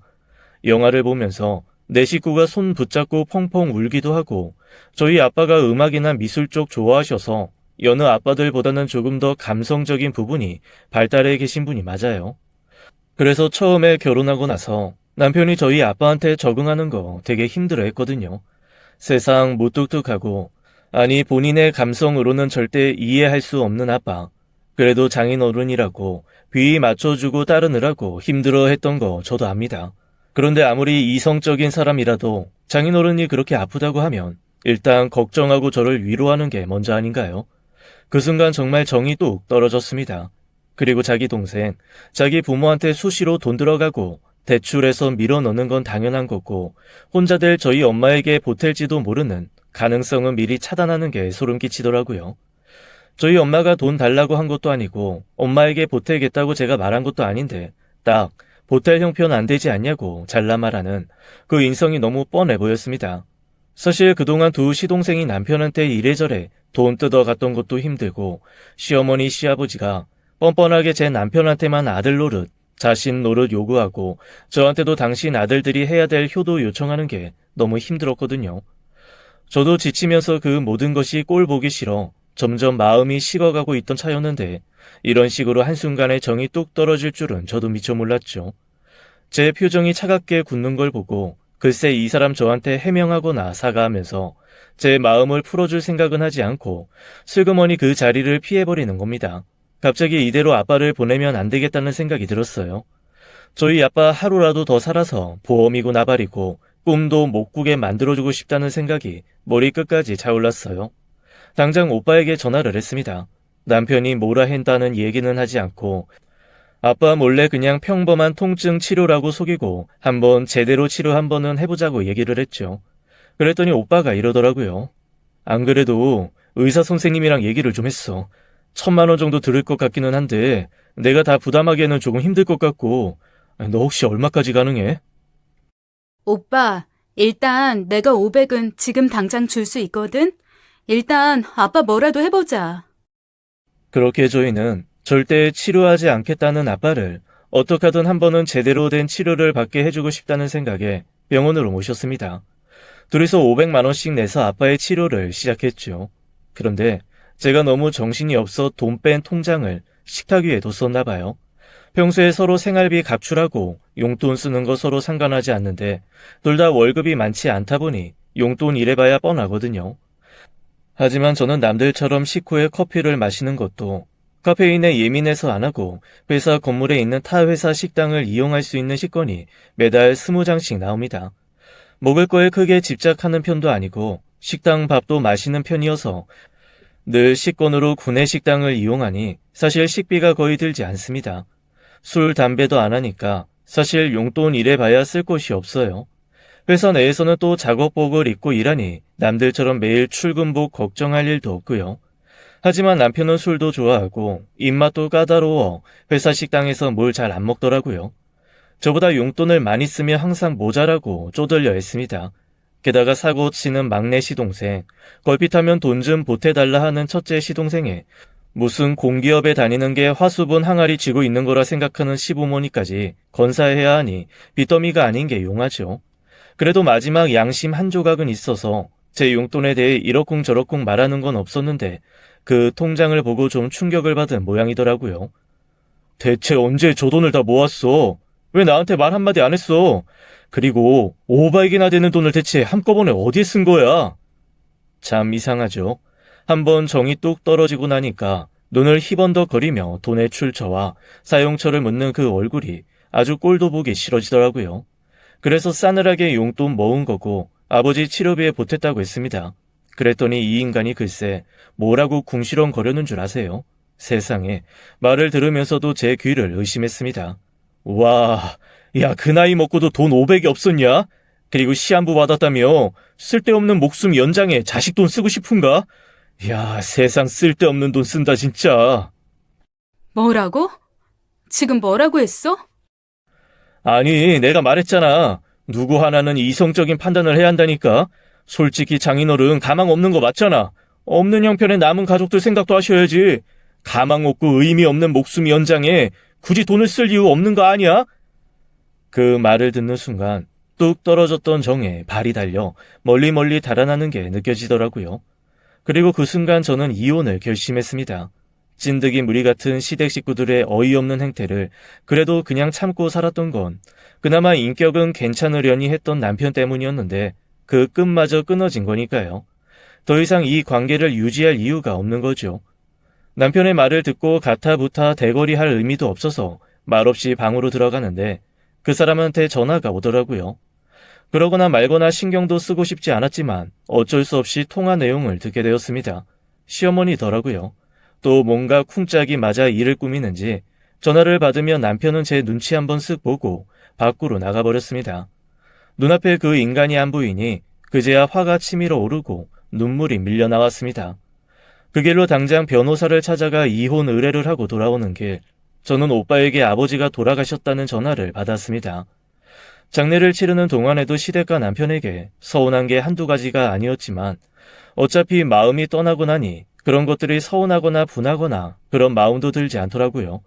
[SPEAKER 1] 영화를 보면서 내 식구가 손 붙잡고 펑펑 울기도 하고 저희 아빠가 음악이나 미술 쪽 좋아하셔서 여느 아빠들보다는 조금 더 감성적인 부분이 발달해 계신 분이 맞아요. 그래서 처음에 결혼하고 나서 남편이 저희 아빠한테 적응하는 거 되게 힘들어 했거든요. 세상 무뚝뚝하고 본인의 감성으로는 절대 이해할 수 없는 아빠. 그래도 장인어른이라고 비위 맞춰주고 따르느라고 힘들어 했던 거 저도 압니다. 그런데 아무리 이성적인 사람이라도 장인어른이 그렇게 아프다고 하면 일단 걱정하고 저를 위로하는 게 먼저 아닌가요? 그 순간 정말 정이 뚝 떨어졌습니다. 그리고 자기 동생, 자기 부모한테 수시로 돈 들어가고 대출해서 밀어넣는 건 당연한 거고 혼자 될 저희 엄마에게 보탤지도 모르는 가능성은 미리 차단하는 게 소름 끼치더라고요. 저희 엄마가 돈 달라고 한 것도 아니고 엄마에게 보태겠다고 제가 말한 것도 아닌데 딱 보탤 형편 안 되지 않냐고 잘라 말하는 그 인성이 너무 뻔해 보였습니다. 사실 그동안 두 시동생이 남편한테 이래저래 돈 뜯어갔던 것도 힘들고 시어머니 시아버지가 뻔뻔하게 제 남편한테만 아들 노릇, 자신 노릇 요구하고 저한테도 당신 아들들이 해야 될 효도 요청하는 게 너무 힘들었거든요. 저도 지치면서 그 모든 것이 꼴 보기 싫어 점점 마음이 식어가고 있던 차였는데 이런 식으로 한순간에 정이 뚝 떨어질 줄은 저도 미처 몰랐죠. 제 표정이 차갑게 굳는 걸 보고 글쎄 이 사람 저한테 해명하거나 사과하면서 제 마음을 풀어줄 생각은 하지 않고 슬그머니 그 자리를 피해버리는 겁니다. 갑자기 이대로 아빠를 보내면 안 되겠다는 생각이 들었어요. 저희 아빠 하루라도 더 살아서 보험이고 나발이고 꿈도 못 꾸게 만들어주고 싶다는 생각이 머리 끝까지 차올랐어요. 당장 오빠에게 전화를 했습니다. 남편이 뭐라 한다는 얘기는 하지 않고 아빠 몰래 그냥 평범한 통증 치료라고 속이고 한번 제대로 치료 한번은 해보자고 얘기를 했죠. 그랬더니 오빠가 이러더라고요. 안 그래도 의사 선생님이랑 얘기를 좀 했어. 1,000만 원 정도 들을 것 같기는 한데 내가 다 부담하기에는 조금 힘들 것 같고 너 혹시 얼마까지 가능해?
[SPEAKER 2] 오빠, 일단 내가 500은 지금 당장 줄 수 있거든? 일단 아빠 뭐라도 해보자.
[SPEAKER 1] 그렇게 저희는 절대 치료하지 않겠다는 아빠를 어떻게 하든 한 번은 제대로 된 치료를 받게 해주고 싶다는 생각에 병원으로 모셨습니다. 둘이서 500만 원씩 내서 아빠의 치료를 시작했죠. 그런데 제가 너무 정신이 없어 돈 뺀 통장을 식탁 위에 뒀었나 봐요. 평소에 서로 생활비 각출하고 용돈 쓰는 거 서로 상관하지 않는데 둘 다 월급이 많지 않다 보니 용돈 일해봐야 뻔하거든요. 하지만 저는 남들처럼 식후에 커피를 마시는 것도 카페인에 예민해서 안 하고 회사 건물에 있는 타 회사 식당을 이용할 수 있는 식권이 매달 20장씩 나옵니다. 먹을 거에 크게 집착하는 편도 아니고 식당 밥도 마시는 편이어서 늘 식권으로 구내 식당을 이용하니 사실 식비가 거의 들지 않습니다. 술, 담배도 안 하니까 사실 용돈 일해봐야 쓸 곳이 없어요. 회사 내에서는 또 작업복을 입고 일하니 남들처럼 매일 출근복 걱정할 일도 없고요. 하지만 남편은 술도 좋아하고 입맛도 까다로워 회사 식당에서 뭘 잘 안 먹더라고요. 저보다 용돈을 많이 쓰며 항상 모자라고 쪼들려 했습니다. 게다가 사고 치는 막내 시동생, 걸핏하면 돈 좀 보태달라 하는 첫째 시동생에 무슨 공기업에 다니는 게 화수분 항아리 쥐고 있는 거라 생각하는 시부모니까지 건사해야 하니 빚더미가 아닌 게 용하죠. 그래도 마지막 양심 한 조각은 있어서 제 용돈에 대해 이러쿵저러쿵 말하는 건 없었는데 그 통장을 보고 좀 충격을 받은 모양이더라고요. 대체 언제 저 돈을 다 모았어? 왜 나한테 말 한마디 안 했어? 그리고 500이나 되는 돈을 대체 한꺼번에 어디에 쓴 거야? 참 이상하죠. 한번 정이 뚝 떨어지고 나니까 눈을 희번덕거리며 돈의 출처와 사용처를 묻는 그 얼굴이 아주 꼴도 보기 싫어지더라고요. 그래서 싸늘하게 용돈 모은 거고 아버지 치료비에 보탰다고 했습니다. 그랬더니 이 인간이 글쎄 뭐라고 궁시렁거려는 줄 아세요? 세상에, 말을 들으면서도 제 귀를 의심했습니다. 와, 야, 그 나이 먹고도 돈 500이 없었냐? 그리고 시한부 받았다며 쓸데없는 목숨 연장에 자식 돈 쓰고 싶은가? 야, 세상 쓸데없는 돈 쓴다 진짜.
[SPEAKER 2] 뭐라고? 지금 뭐라고 했어?
[SPEAKER 1] 아니, 내가 말했잖아. 누구 하나는 이성적인 판단을 해야 한다니까. 솔직히 장인어른 가망 없는 거 맞잖아. 없는 형편의 남은 가족들 생각도 하셔야지. 가망 없고 의미 없는 목숨 연장에 굳이 돈을 쓸 이유 없는 거 아니야? 그 말을 듣는 순간 뚝 떨어졌던 정에 발이 달려 멀리 달아나는 게 느껴지더라고요. 그리고 그 순간 저는 이혼을 결심했습니다. 찐득이 무리 같은 시댁 식구들의 어이없는 행태를 그래도 그냥 참고 살았던 건 그나마 인격은 괜찮으려니 했던 남편 때문이었는데 그 끈마저 끊어진 거니까요. 더 이상 이 관계를 유지할 이유가 없는 거죠. 남편의 말을 듣고 가타부타 대거리할 의미도 없어서 말없이 방으로 들어가는데 그 사람한테 전화가 오더라고요. 그러거나 말거나 신경도 쓰고 싶지 않았지만 어쩔 수 없이 통화 내용을 듣게 되었습니다. 시어머니더라고요. 또 뭔가 쿵짝이 맞아 일을 꾸미는지 전화를 받으며 남편은 제 눈치 한번 쓱 보고 밖으로 나가버렸습니다. 눈앞에 그 인간이 안 보이니 그제야 화가 치밀어 오르고 눈물이 밀려 나왔습니다. 그 길로 당장 변호사를 찾아가 이혼 의뢰를 하고 돌아오는 길, 저는 오빠에게 아버지가 돌아가셨다는 전화를 받았습니다. 장례를 치르는 동안에도 시댁과 남편에게 서운한 게 한두 가지가 아니었지만 어차피 마음이 떠나고 나니 그런 것들이 서운하거나 분하거나 그런 마음도 들지 않더라고요.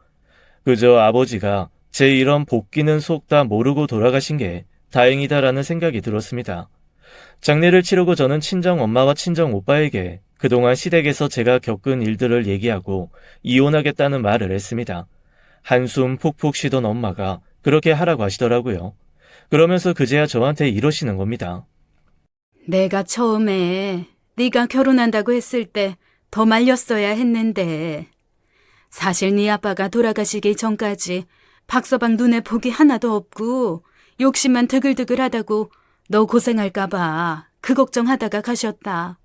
[SPEAKER 1] 그저 아버지가 제 이런 복귀는 속 다 모르고 돌아가신 게 다행이다라는 생각이 들었습니다. 장례를 치르고 저는 친정 엄마와 친정 오빠에게 그동안 시댁에서 제가 겪은 일들을 얘기하고 이혼하겠다는 말을 했습니다. 한숨 푹푹 쉬던 엄마가 그렇게 하라고 하시더라고요. 그러면서 그제야 저한테 이러시는 겁니다.
[SPEAKER 2] 내가 처음에 네가 결혼한다고 했을 때 더 말렸어야 했는데 사실 네 아빠가 돌아가시기 전까지 박서방 눈에 복이 하나도 없고 욕심만 드글드글하다고 너 고생할까 봐 그 걱정하다가 가셨다.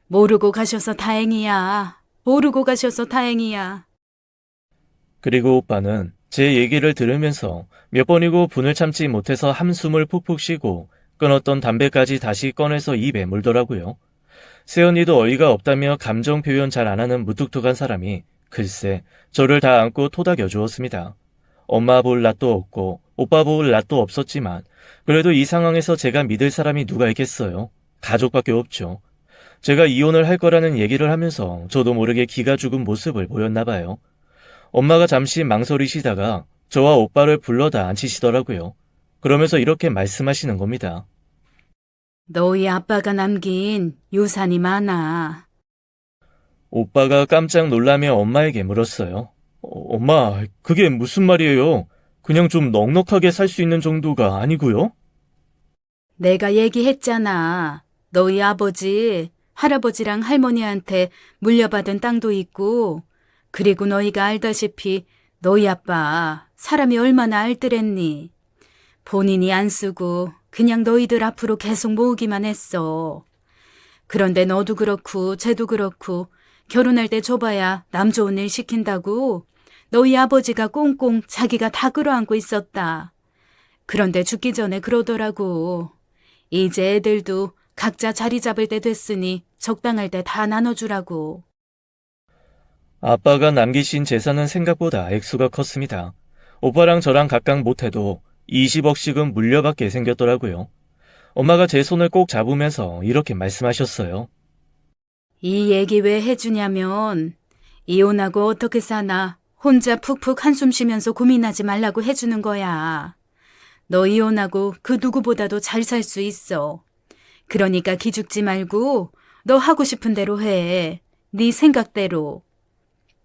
[SPEAKER 2] 모르고 가셔서 다행이야. 모르고 가셔서 다행이야.
[SPEAKER 1] 그리고 오빠는 제 얘기를 들으면서 몇 번이고 분을 참지 못해서 한숨을 푹푹 쉬고 끊었던 담배까지 다시 꺼내서 입에 물더라고요. 새언니도 어이가 없다며 감정 표현 잘 안 하는 무뚝뚝한 사람이 글쎄 저를 다 안고 토닥여 주었습니다. 엄마 볼 낯도 없고 오빠 볼 낯도 없었지만 그래도 이 상황에서 제가 믿을 사람이 누가 있겠어요. 가족밖에 없죠. 제가 이혼을 할 거라는 얘기를 하면서 저도 모르게 기가 죽은 모습을 보였나 봐요. 엄마가 잠시 망설이시다가 저와 오빠를 불러다 앉히시더라고요. 그러면서 이렇게 말씀하시는 겁니다.
[SPEAKER 2] 너희 아빠가 남긴 유산이 많아.
[SPEAKER 1] 오빠가 깜짝 놀라며 엄마에게 물었어요. 엄마, 그게 무슨 말이에요? 그냥 좀 넉넉하게 살 수 있는 정도가 아니고요?
[SPEAKER 2] 내가 얘기했잖아. 너희 아버지, 할아버지랑 할머니한테 물려받은 땅도 있고, 그리고 너희가 알다시피 너희 아빠 사람이 얼마나 알뜰했니? 본인이 안 쓰고 그냥 너희들 앞으로 계속 모으기만 했어. 그런데 너도 그렇고 쟤도 그렇고 결혼할 때 줘봐야 남 좋은 일 시킨다고 너희 아버지가 꽁꽁 자기가 다 끌어안고 있었다. 그런데 죽기 전에 그러더라고. 이제 애들도 각자 자리 잡을 때 됐으니 적당할 때 다 나눠주라고.
[SPEAKER 1] 아빠가 남기신 재산은 생각보다 액수가 컸습니다. 오빠랑 저랑 각각 못해도 20억씩은 물려받게 생겼더라고요. 엄마가 제 손을 꼭 잡으면서 이렇게 말씀하셨어요.
[SPEAKER 2] 이 얘기 왜 해주냐면 이혼하고 어떻게 사나 혼자 푹푹 한숨 쉬면서 고민하지 말라고 해주는 거야. 너 이혼하고 그 누구보다도 잘 살 수 있어. 그러니까 기죽지 말고 너 하고 싶은 대로 해. 네 생각대로.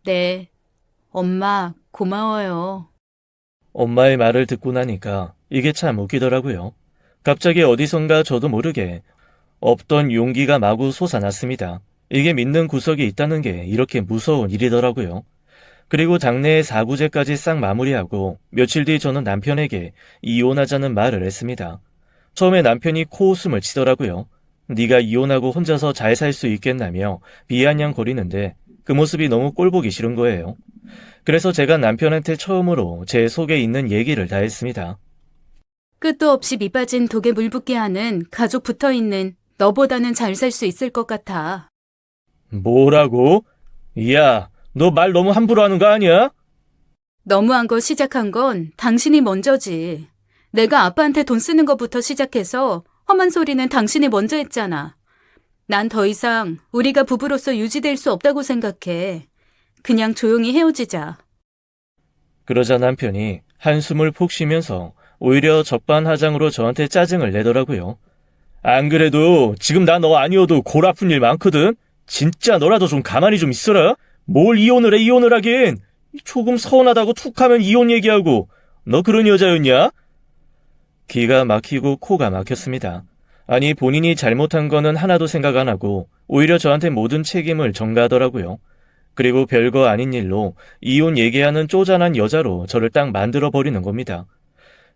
[SPEAKER 2] 네, 엄마 고마워요.
[SPEAKER 1] 엄마의 말을 듣고 나니까 이게 참 웃기더라고요. 갑자기 어디선가 저도 모르게 없던 용기가 마구 솟아났습니다. 이게 믿는 구석이 있다는 게 이렇게 무서운 일이더라고요. 그리고 장래의 사구제까지 싹 마무리하고 며칠 뒤 저는 남편에게 이혼하자는 말을 했습니다. 처음에 남편이 코웃음을 치더라고요. 네가 이혼하고 혼자서 잘 살 수 있겠나며 비아냥거리는데 그 모습이 너무 꼴보기 싫은 거예요. 그래서 제가 남편한테 처음으로 제 속에 있는 얘기를 다 했습니다.
[SPEAKER 2] 끝도 없이 밑빠진 독에 물 붓게 하는 가족 붙어있는 너보다는 잘 살 수 있을 것 같아.
[SPEAKER 1] 뭐라고? 야, 너 말 너무 함부로 하는 거 아니야?
[SPEAKER 2] 너무한 거 시작한 건 당신이 먼저지. 내가 아빠한테 돈 쓰는 것부터 시작해서 험한 소리는 당신이 먼저 했잖아. 난 더 이상 우리가 부부로서 유지될 수 없다고 생각해. 그냥 조용히 헤어지자.
[SPEAKER 1] 그러자 남편이 한숨을 푹 쉬면서 오히려 적반하장으로 저한테 짜증을 내더라고요. 안 그래도 지금 나 너 아니어도 골 아픈 일 많거든? 진짜 너라도 좀 가만히 좀 있어라. 뭘 이혼을 하긴. 조금 서운하다고 툭 하면 이혼 얘기하고. 너 그런 여자였냐? 기가 막히고 코가 막혔습니다. 아니 본인이 잘못한 거는 하나도 생각 안 하고 오히려 저한테 모든 책임을 전가하더라고요. 그리고 별거 아닌 일로 이혼 얘기하는 쪼잔한 여자로 저를 딱 만들어버리는 겁니다.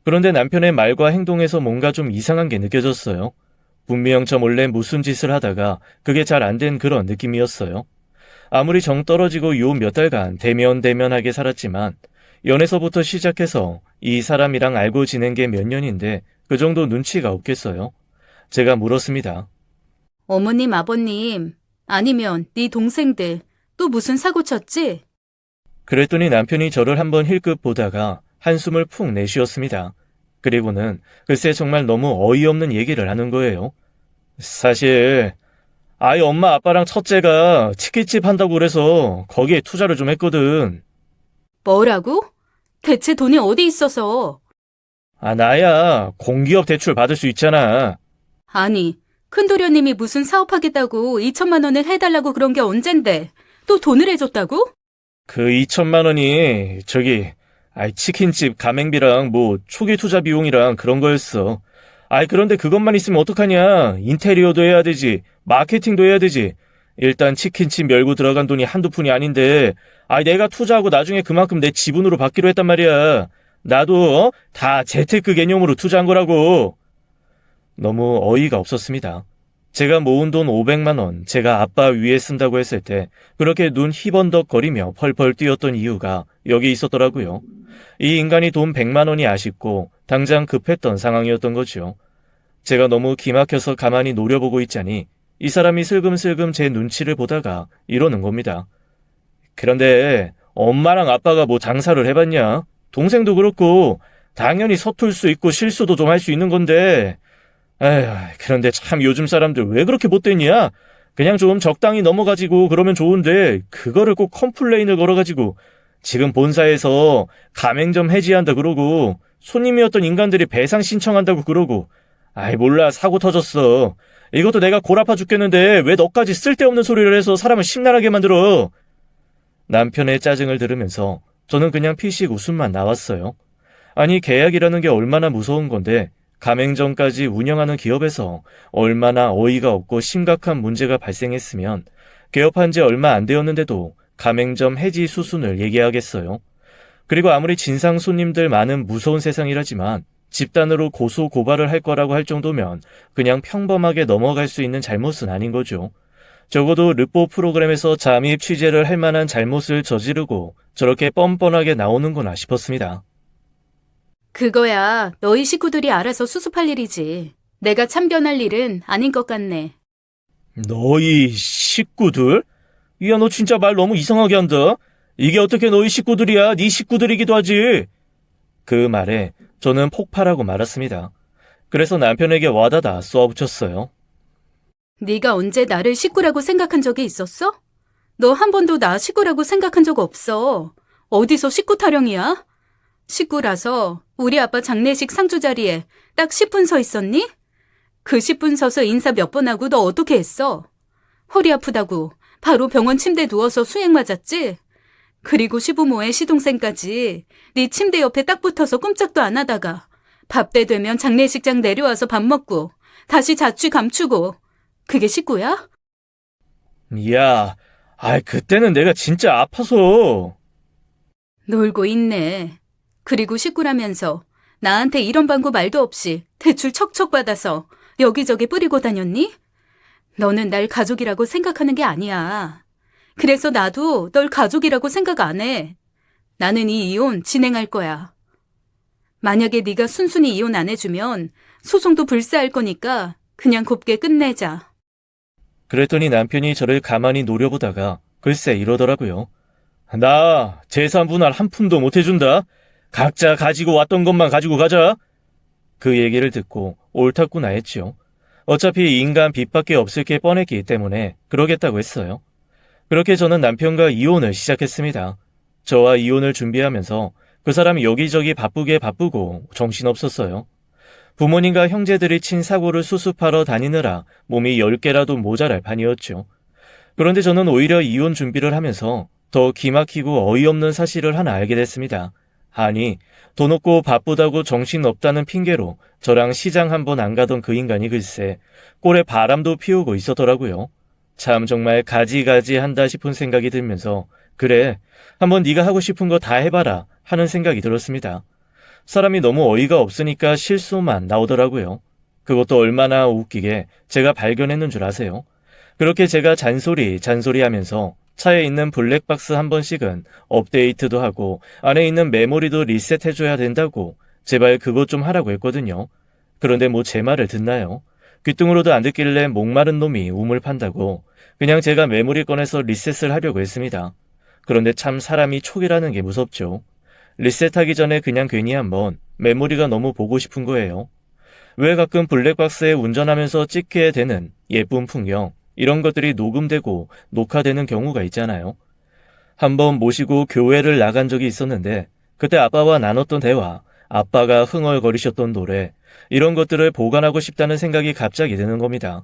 [SPEAKER 1] 그런데 남편의 말과 행동에서 뭔가 좀 이상한 게 느껴졌어요. 분명 저 몰래 무슨 짓을 하다가 그게 잘 안 된 그런 느낌이었어요. 아무리 정 떨어지고 요 몇 달간 대면대면하게 살았지만 연애서부터 시작해서 이 사람이랑 알고 지낸 게 몇 년인데 그 정도 눈치가 없겠어요. 제가 물었습니다.
[SPEAKER 2] 어머님, 아버님, 아니면 네 동생들 또 무슨 사고 쳤지?
[SPEAKER 1] 그랬더니 남편이 저를 한번 힐끗 보다가 한숨을 푹 내쉬었습니다. 그리고는 글쎄 정말 너무 어이없는 얘기를 하는 거예요. 사실 아이 엄마 아빠랑 첫째가 치킨집 한다고 그래서 거기에 투자를 좀 했거든.
[SPEAKER 2] 뭐라고? 대체 돈이 어디 있어서?
[SPEAKER 1] 나야 공기업 대출 받을 수 있잖아.
[SPEAKER 2] 아니, 큰도련님이 무슨 사업하겠다고 2천만 원을 해달라고 그런 게 언젠데 또 돈을 해줬다고?
[SPEAKER 1] 그 2천만 원이 치킨집 가맹비랑 뭐 초기 투자 비용이랑 그런 거였어. 그런데 그것만 있으면 어떡하냐. 인테리어도 해야 되지. 마케팅도 해야 되지. 일단 치킨집 열고 들어간 돈이 한두 푼이 아닌데 내가 투자하고 나중에 그만큼 내 지분으로 받기로 했단 말이야. 나도 다 재테크 개념으로 투자한 거라고. 너무 어이가 없었습니다. 제가 모은 돈 500만 원 제가 아빠 위에 쓴다고 했을 때 그렇게 눈 희번덕거리며 펄펄 뛰었던 이유가 여기 있었더라고요. 이 인간이 돈 100만 원이 아쉽고 당장 급했던 상황이었던 거죠. 제가 너무 기막혀서 가만히 노려보고 있자니 이 사람이 슬금슬금 제 눈치를 보다가 이러는 겁니다. 그런데 엄마랑 아빠가 뭐 장사를 해봤냐? 동생도 그렇고 당연히 서툴 수 있고 실수도 좀 할 수 있는 건데 그런데 참 요즘 사람들 왜 그렇게 못됐냐? 그냥 좀 적당히 넘어가지고 그러면 좋은데 그거를 꼭 컴플레인을 걸어가지고 지금 본사에서 가맹점 해지한다 그러고 손님이었던 인간들이 배상 신청한다고 그러고 아이 몰라 사고 터졌어. 이것도 내가 골 아파 죽겠는데 왜 너까지 쓸데없는 소리를 해서 사람을 심란하게 만들어. 남편의 짜증을 들으면서 저는 그냥 피식 웃음만 나왔어요. 아니 계약이라는 게 얼마나 무서운 건데 가맹점까지 운영하는 기업에서 얼마나 어이가 없고 심각한 문제가 발생했으면 개업한 지 얼마 안 되었는데도 가맹점 해지 수순을 얘기하겠어요. 그리고 아무리 진상 손님들 많은 무서운 세상이라지만 집단으로 고소 고발을 할 거라고 할 정도면 그냥 평범하게 넘어갈 수 있는 잘못은 아닌 거죠. 적어도 르뽀 프로그램에서 잠입 취재를 할 만한 잘못을 저지르고 저렇게 뻔뻔하게 나오는구나 싶었습니다.
[SPEAKER 2] 그거야 너희 식구들이 알아서 수습할 일이지. 내가 참견할 일은 아닌 것 같네.
[SPEAKER 1] 너희 식구들? 야, 너 진짜 말 너무 이상하게 한다. 이게 어떻게 너희 식구들이야? 네 식구들이기도 하지. 그 말에 저는 폭발하고 말았습니다. 그래서 남편에게 와다다 쏘아붙였어요.
[SPEAKER 2] 네가 언제 나를 식구라고 생각한 적이 있었어? 너 한 번도 나 식구라고 생각한 적 없어. 어디서 식구 타령이야? 식구라서 우리 아빠 장례식 상주 자리에 딱 10분 서 있었니? 그 10분 서서 인사 몇 번 하고 너 어떻게 했어? 허리 아프다고 바로 병원 침대 누워서 수액 맞았지? 그리고 시부모의 시동생까지 네 침대 옆에 딱 붙어서 꼼짝도 안 하다가 밥 때 되면 장례식장 내려와서 밥 먹고 다시 자취 감추고 그게 식구야?
[SPEAKER 1] 야, 그때는 내가 진짜 아파서.
[SPEAKER 2] 놀고 있네. 그리고 식구라면서 나한테 이런 방구 말도 없이 대출 척척 받아서 여기저기 뿌리고 다녔니? 너는 날 가족이라고 생각하는 게 아니야. 그래서 나도 널 가족이라고 생각 안 해. 나는 이 이혼 진행할 거야. 만약에 네가 순순히 이혼 안 해주면 소송도 불사할 거니까 그냥 곱게 끝내자.
[SPEAKER 1] 그랬더니 남편이 저를 가만히 노려보다가 글쎄 이러더라고요. 나 재산 분할 한 푼도 못 해준다. 각자 가지고 왔던 것만 가지고 가자. 그 얘기를 듣고 옳았구나 했죠. 어차피 인간 빚밖에 없을 게 뻔했기 때문에 그러겠다고 했어요. 그렇게 저는 남편과 이혼을 시작했습니다. 저와 이혼을 준비하면서 그 사람이 여기저기 바쁘고 정신없었어요. 부모님과 형제들이 친 사고를 수습하러 다니느라 몸이 10개라도 모자랄 판이었죠. 그런데 저는 오히려 이혼 준비를 하면서 더 기막히고 어이없는 사실을 하나 알게 됐습니다. 아니, 돈 없고 바쁘다고 정신없다는 핑계로 저랑 시장 한 번 안 가던 그 인간이 글쎄 꼴에 바람도 피우고 있었더라고요. 참 정말 가지가지 한다 싶은 생각이 들면서 그래, 한번 네가 하고 싶은 거 다 해봐라 하는 생각이 들었습니다. 사람이 너무 어이가 없으니까 실수만 나오더라고요. 그것도 얼마나 웃기게 제가 발견했는 줄 아세요? 그렇게 제가 잔소리 하면서 차에 있는 블랙박스 한 번씩은 업데이트도 하고 안에 있는 메모리도 리셋해줘야 된다고 제발 그것 좀 하라고 했거든요. 그런데 뭐 제 말을 듣나요? 귀뚱으로도 안 듣길래 목마른 놈이 우물 판다고 그냥 제가 메모리 꺼내서 리셋을 하려고 했습니다. 그런데 참 사람이 촉이라는 게 무섭죠. 리셋하기 전에 그냥 괜히 한번 메모리가 너무 보고 싶은 거예요. 왜 가끔 블랙박스에 운전하면서 찍게 되는 예쁜 풍경, 이런 것들이 녹음되고 녹화되는 경우가 있잖아요. 한번 모시고 교회를 나간 적이 있었는데 그때 아빠와 나눴던 대화, 아빠가 흥얼거리셨던 노래, 이런 것들을 보관하고 싶다는 생각이 갑자기 드는 겁니다.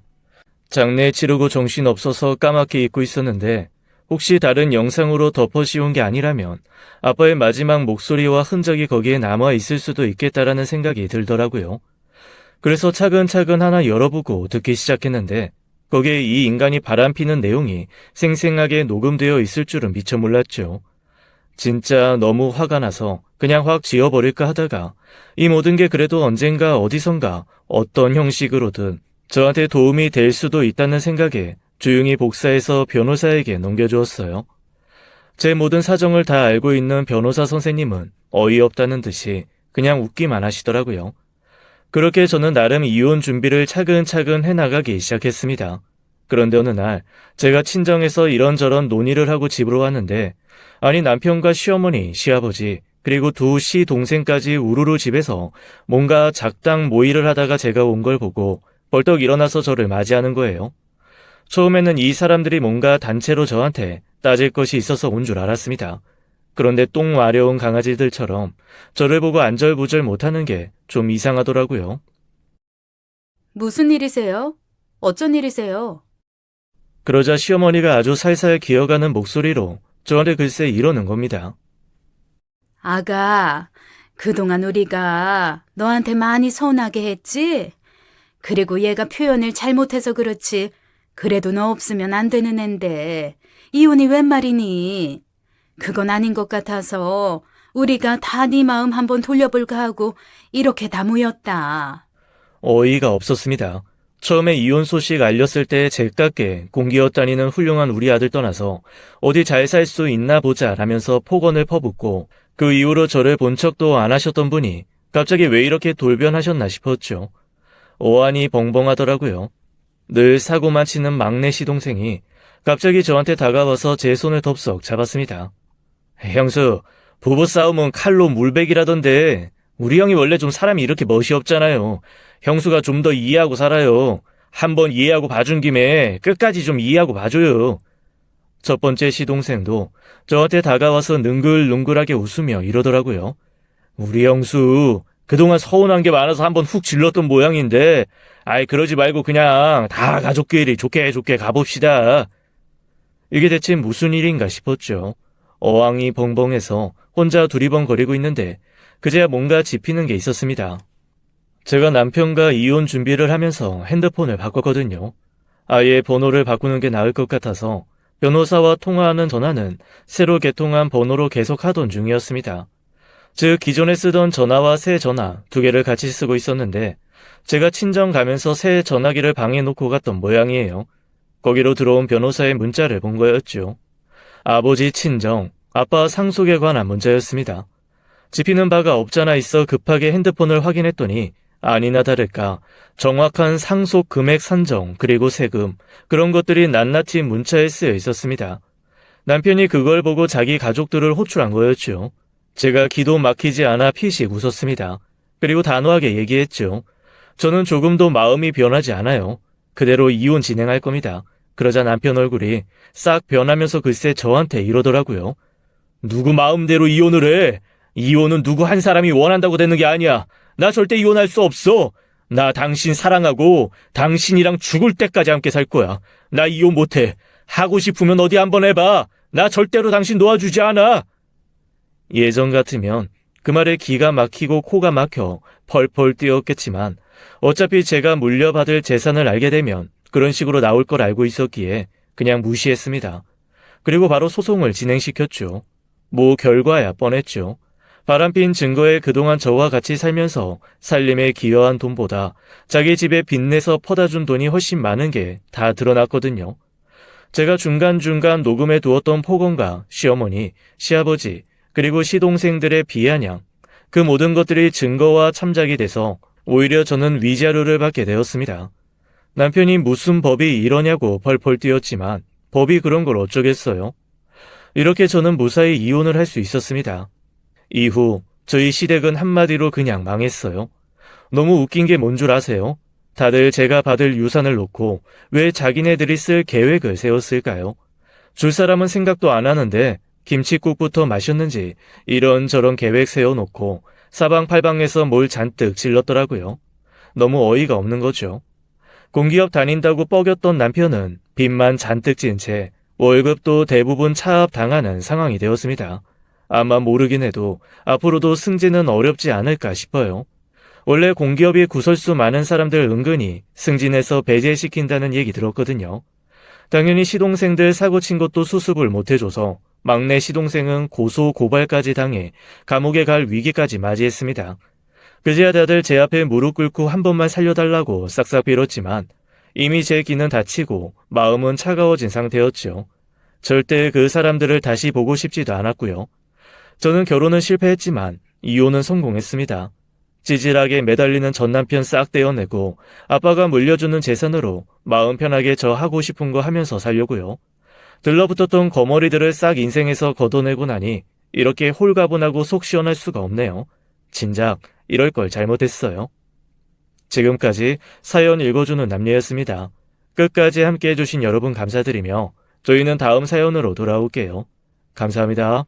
[SPEAKER 1] 장례 치르고 정신없어서 까맣게 잊고 있었는데 혹시 다른 영상으로 덮어씌운 게 아니라면 아빠의 마지막 목소리와 흔적이 거기에 남아있을 수도 있겠다라는 생각이 들더라고요. 그래서 차근차근 하나 열어보고 듣기 시작했는데 거기에 이 인간이 바람피는 내용이 생생하게 녹음되어 있을 줄은 미처 몰랐죠. 진짜 너무 화가 나서 그냥 확 지워버릴까 하다가 이 모든 게 그래도 언젠가 어디선가 어떤 형식으로든 저한테 도움이 될 수도 있다는 생각에 조용히 복사해서 변호사에게 넘겨주었어요. 제 모든 사정을 다 알고 있는 변호사 선생님은 어이없다는 듯이 그냥 웃기만 하시더라고요. 그렇게 저는 나름 이혼 준비를 차근차근 해나가기 시작했습니다. 그런데 어느 날 제가 친정에서 이런저런 논의를 하고 집으로 왔는데 아니 남편과 시어머니, 시아버지 그리고 두 시동생까지 우르르 집에서 뭔가 작당 모의를 하다가 제가 온 걸 보고 벌떡 일어나서 저를 맞이하는 거예요. 처음에는 이 사람들이 뭔가 단체로 저한테 따질 것이 있어서 온 줄 알았습니다. 그런데 똥 마려운 강아지들처럼 저를 보고 안절부절 못하는 게 좀 이상하더라고요.
[SPEAKER 2] 무슨 일이세요? 어쩐 일이세요?
[SPEAKER 1] 그러자 시어머니가 아주 살살 기어가는 목소리로 저한테 글쎄 이러는 겁니다.
[SPEAKER 2] 아가, 그동안 우리가 너한테 많이 서운하게 했지? 그리고 얘가 표현을 잘못해서 그렇지. 그래도 너 없으면 안 되는 앤데 이혼이 웬 말이니? 그건 아닌 것 같아서 우리가 다 네 마음 한번 돌려볼까 하고 이렇게 다 모였다.
[SPEAKER 1] 어이가 없었습니다. 처음에 이혼 소식 알렸을 때 제깍게 공기업 다니는 훌륭한 우리 아들 떠나서 어디 잘 살 수 있나 보자 라면서 폭언을 퍼붓고 그 이후로 저를 본 척도 안 하셨던 분이 갑자기 왜 이렇게 돌변하셨나 싶었죠. 어안이 벙벙하더라고요. 늘 사고만 치는 막내 시동생이 갑자기 저한테 다가와서 제 손을 덥석 잡았습니다. 형수, 부부싸움은 칼로 물베기라던데 우리 형이 원래 좀 사람이 이렇게 멋이 없잖아요. 형수가 좀 더 이해하고 살아요. 한번 이해하고 봐준 김에 끝까지 좀 이해하고 봐줘요. 첫 번째 시동생도 저한테 다가와서 능글능글하게 웃으며 이러더라고요. 우리 형수, 그동안 서운한 게 많아서 한번 훅 질렀던 모양인데 아이 그러지 말고 그냥 다 가족끼리 좋게 좋게 가봅시다. 이게 대체 무슨 일인가 싶었죠. 어항이 벙벙해서 혼자 두리번거리고 있는데 그제야 뭔가 짚히는 게 있었습니다. 제가 남편과 이혼 준비를 하면서 핸드폰을 바꿨거든요. 아예 번호를 바꾸는 게 나을 것 같아서 변호사와 통화하는 전화는 새로 개통한 번호로 계속 하던 중이었습니다. 즉 기존에 쓰던 전화와 새 전화 두 개를 같이 쓰고 있었는데 제가 친정 가면서 새 전화기를 방에 놓고 갔던 모양이에요. 거기로 들어온 변호사의 문자를 본 거였죠. 아버지 친정, 아빠 상속에 관한 문자였습니다. 짚히는 바가 없잖아 있어 급하게 핸드폰을 확인했더니 아니나 다를까 정확한 상속 금액 산정 그리고 세금 그런 것들이 낱낱이 문자에 쓰여 있었습니다. 남편이 그걸 보고 자기 가족들을 호출한 거였죠. 제가 기도 막히지 않아 피식 웃었습니다. 그리고 단호하게 얘기했죠. 저는 조금도 마음이 변하지 않아요. 그대로 이혼 진행할 겁니다. 그러자 남편 얼굴이 싹 변하면서 글쎄 저한테 이러더라고요. 누구 마음대로 이혼을 해? 이혼은 누구 한 사람이 원한다고 되는 게 아니야. 나 절대 이혼할 수 없어. 나 당신 사랑하고 당신이랑 죽을 때까지 함께 살 거야. 나 이혼 못해. 하고 싶으면 어디 한번 해봐. 나 절대로 당신 놓아주지 않아. 예전 같으면 그 말에 기가 막히고 코가 막혀 펄펄 뛰었겠지만 어차피 제가 물려받을 재산을 알게 되면 그런 식으로 나올 걸 알고 있었기에 그냥 무시했습니다. 그리고 바로 소송을 진행시켰죠. 뭐 결과야 뻔했죠. 바람핀 증거에 그동안 저와 같이 살면서 살림에 기여한 돈보다 자기 집에 빚내서 퍼다준 돈이 훨씬 많은 게 다 드러났거든요. 제가 중간중간 녹음해 두었던 폭언과 시어머니, 시아버지, 그리고 시동생들의 비아냥, 그 모든 것들이 증거와 참작이 돼서 오히려 저는 위자료를 받게 되었습니다. 남편이 무슨 법이 이러냐고 펄펄 뛰었지만 법이 그런 걸 어쩌겠어요. 이렇게 저는 무사히 이혼을 할 수 있었습니다. 이후 저희 시댁은 한마디로 그냥 망했어요. 너무 웃긴 게 뭔 줄 아세요? 다들 제가 받을 유산을 놓고 왜 자기네들이 쓸 계획을 세웠을까요? 줄 사람은 생각도 안 하는데 김칫국부터 마셨는지 이런저런 계획 세워놓고 사방팔방에서 뭘 잔뜩 질렀더라고요. 너무 어이가 없는 거죠. 공기업 다닌다고 뻐겼던 남편은 빚만 잔뜩 진 채 월급도 대부분 차압당하는 상황이 되었습니다. 아마 모르긴 해도 앞으로도 승진은 어렵지 않을까 싶어요. 원래 공기업이 구설수 많은 사람들 은근히 승진해서 배제시킨다는 얘기 들었거든요. 당연히 시동생들 사고친 것도 수습을 못해줘서 막내 시동생은 고소 고발까지 당해 감옥에 갈 위기까지 맞이했습니다. 그제야 다들 제 앞에 무릎 꿇고 한 번만 살려달라고 싹싹 빌었지만 이미 제 귀는 다치고 마음은 차가워진 상태였죠. 절대 그 사람들을 다시 보고 싶지도 않았고요. 저는 결혼은 실패했지만 이혼은 성공했습니다. 찌질하게 매달리는 전남편 싹 떼어내고 아빠가 물려주는 재산으로 마음 편하게 저 하고 싶은 거 하면서 살려고요. 들러붙었던 거머리들을 싹 인생에서 걷어내고 나니 이렇게 홀가분하고 속 시원할 수가 없네요. 진작 이럴 걸 잘못했어요. 지금까지 사연 읽어주는 남녀였습니다. 끝까지 함께 해주신 여러분 감사드리며 저희는 다음 사연으로 돌아올게요. 감사합니다.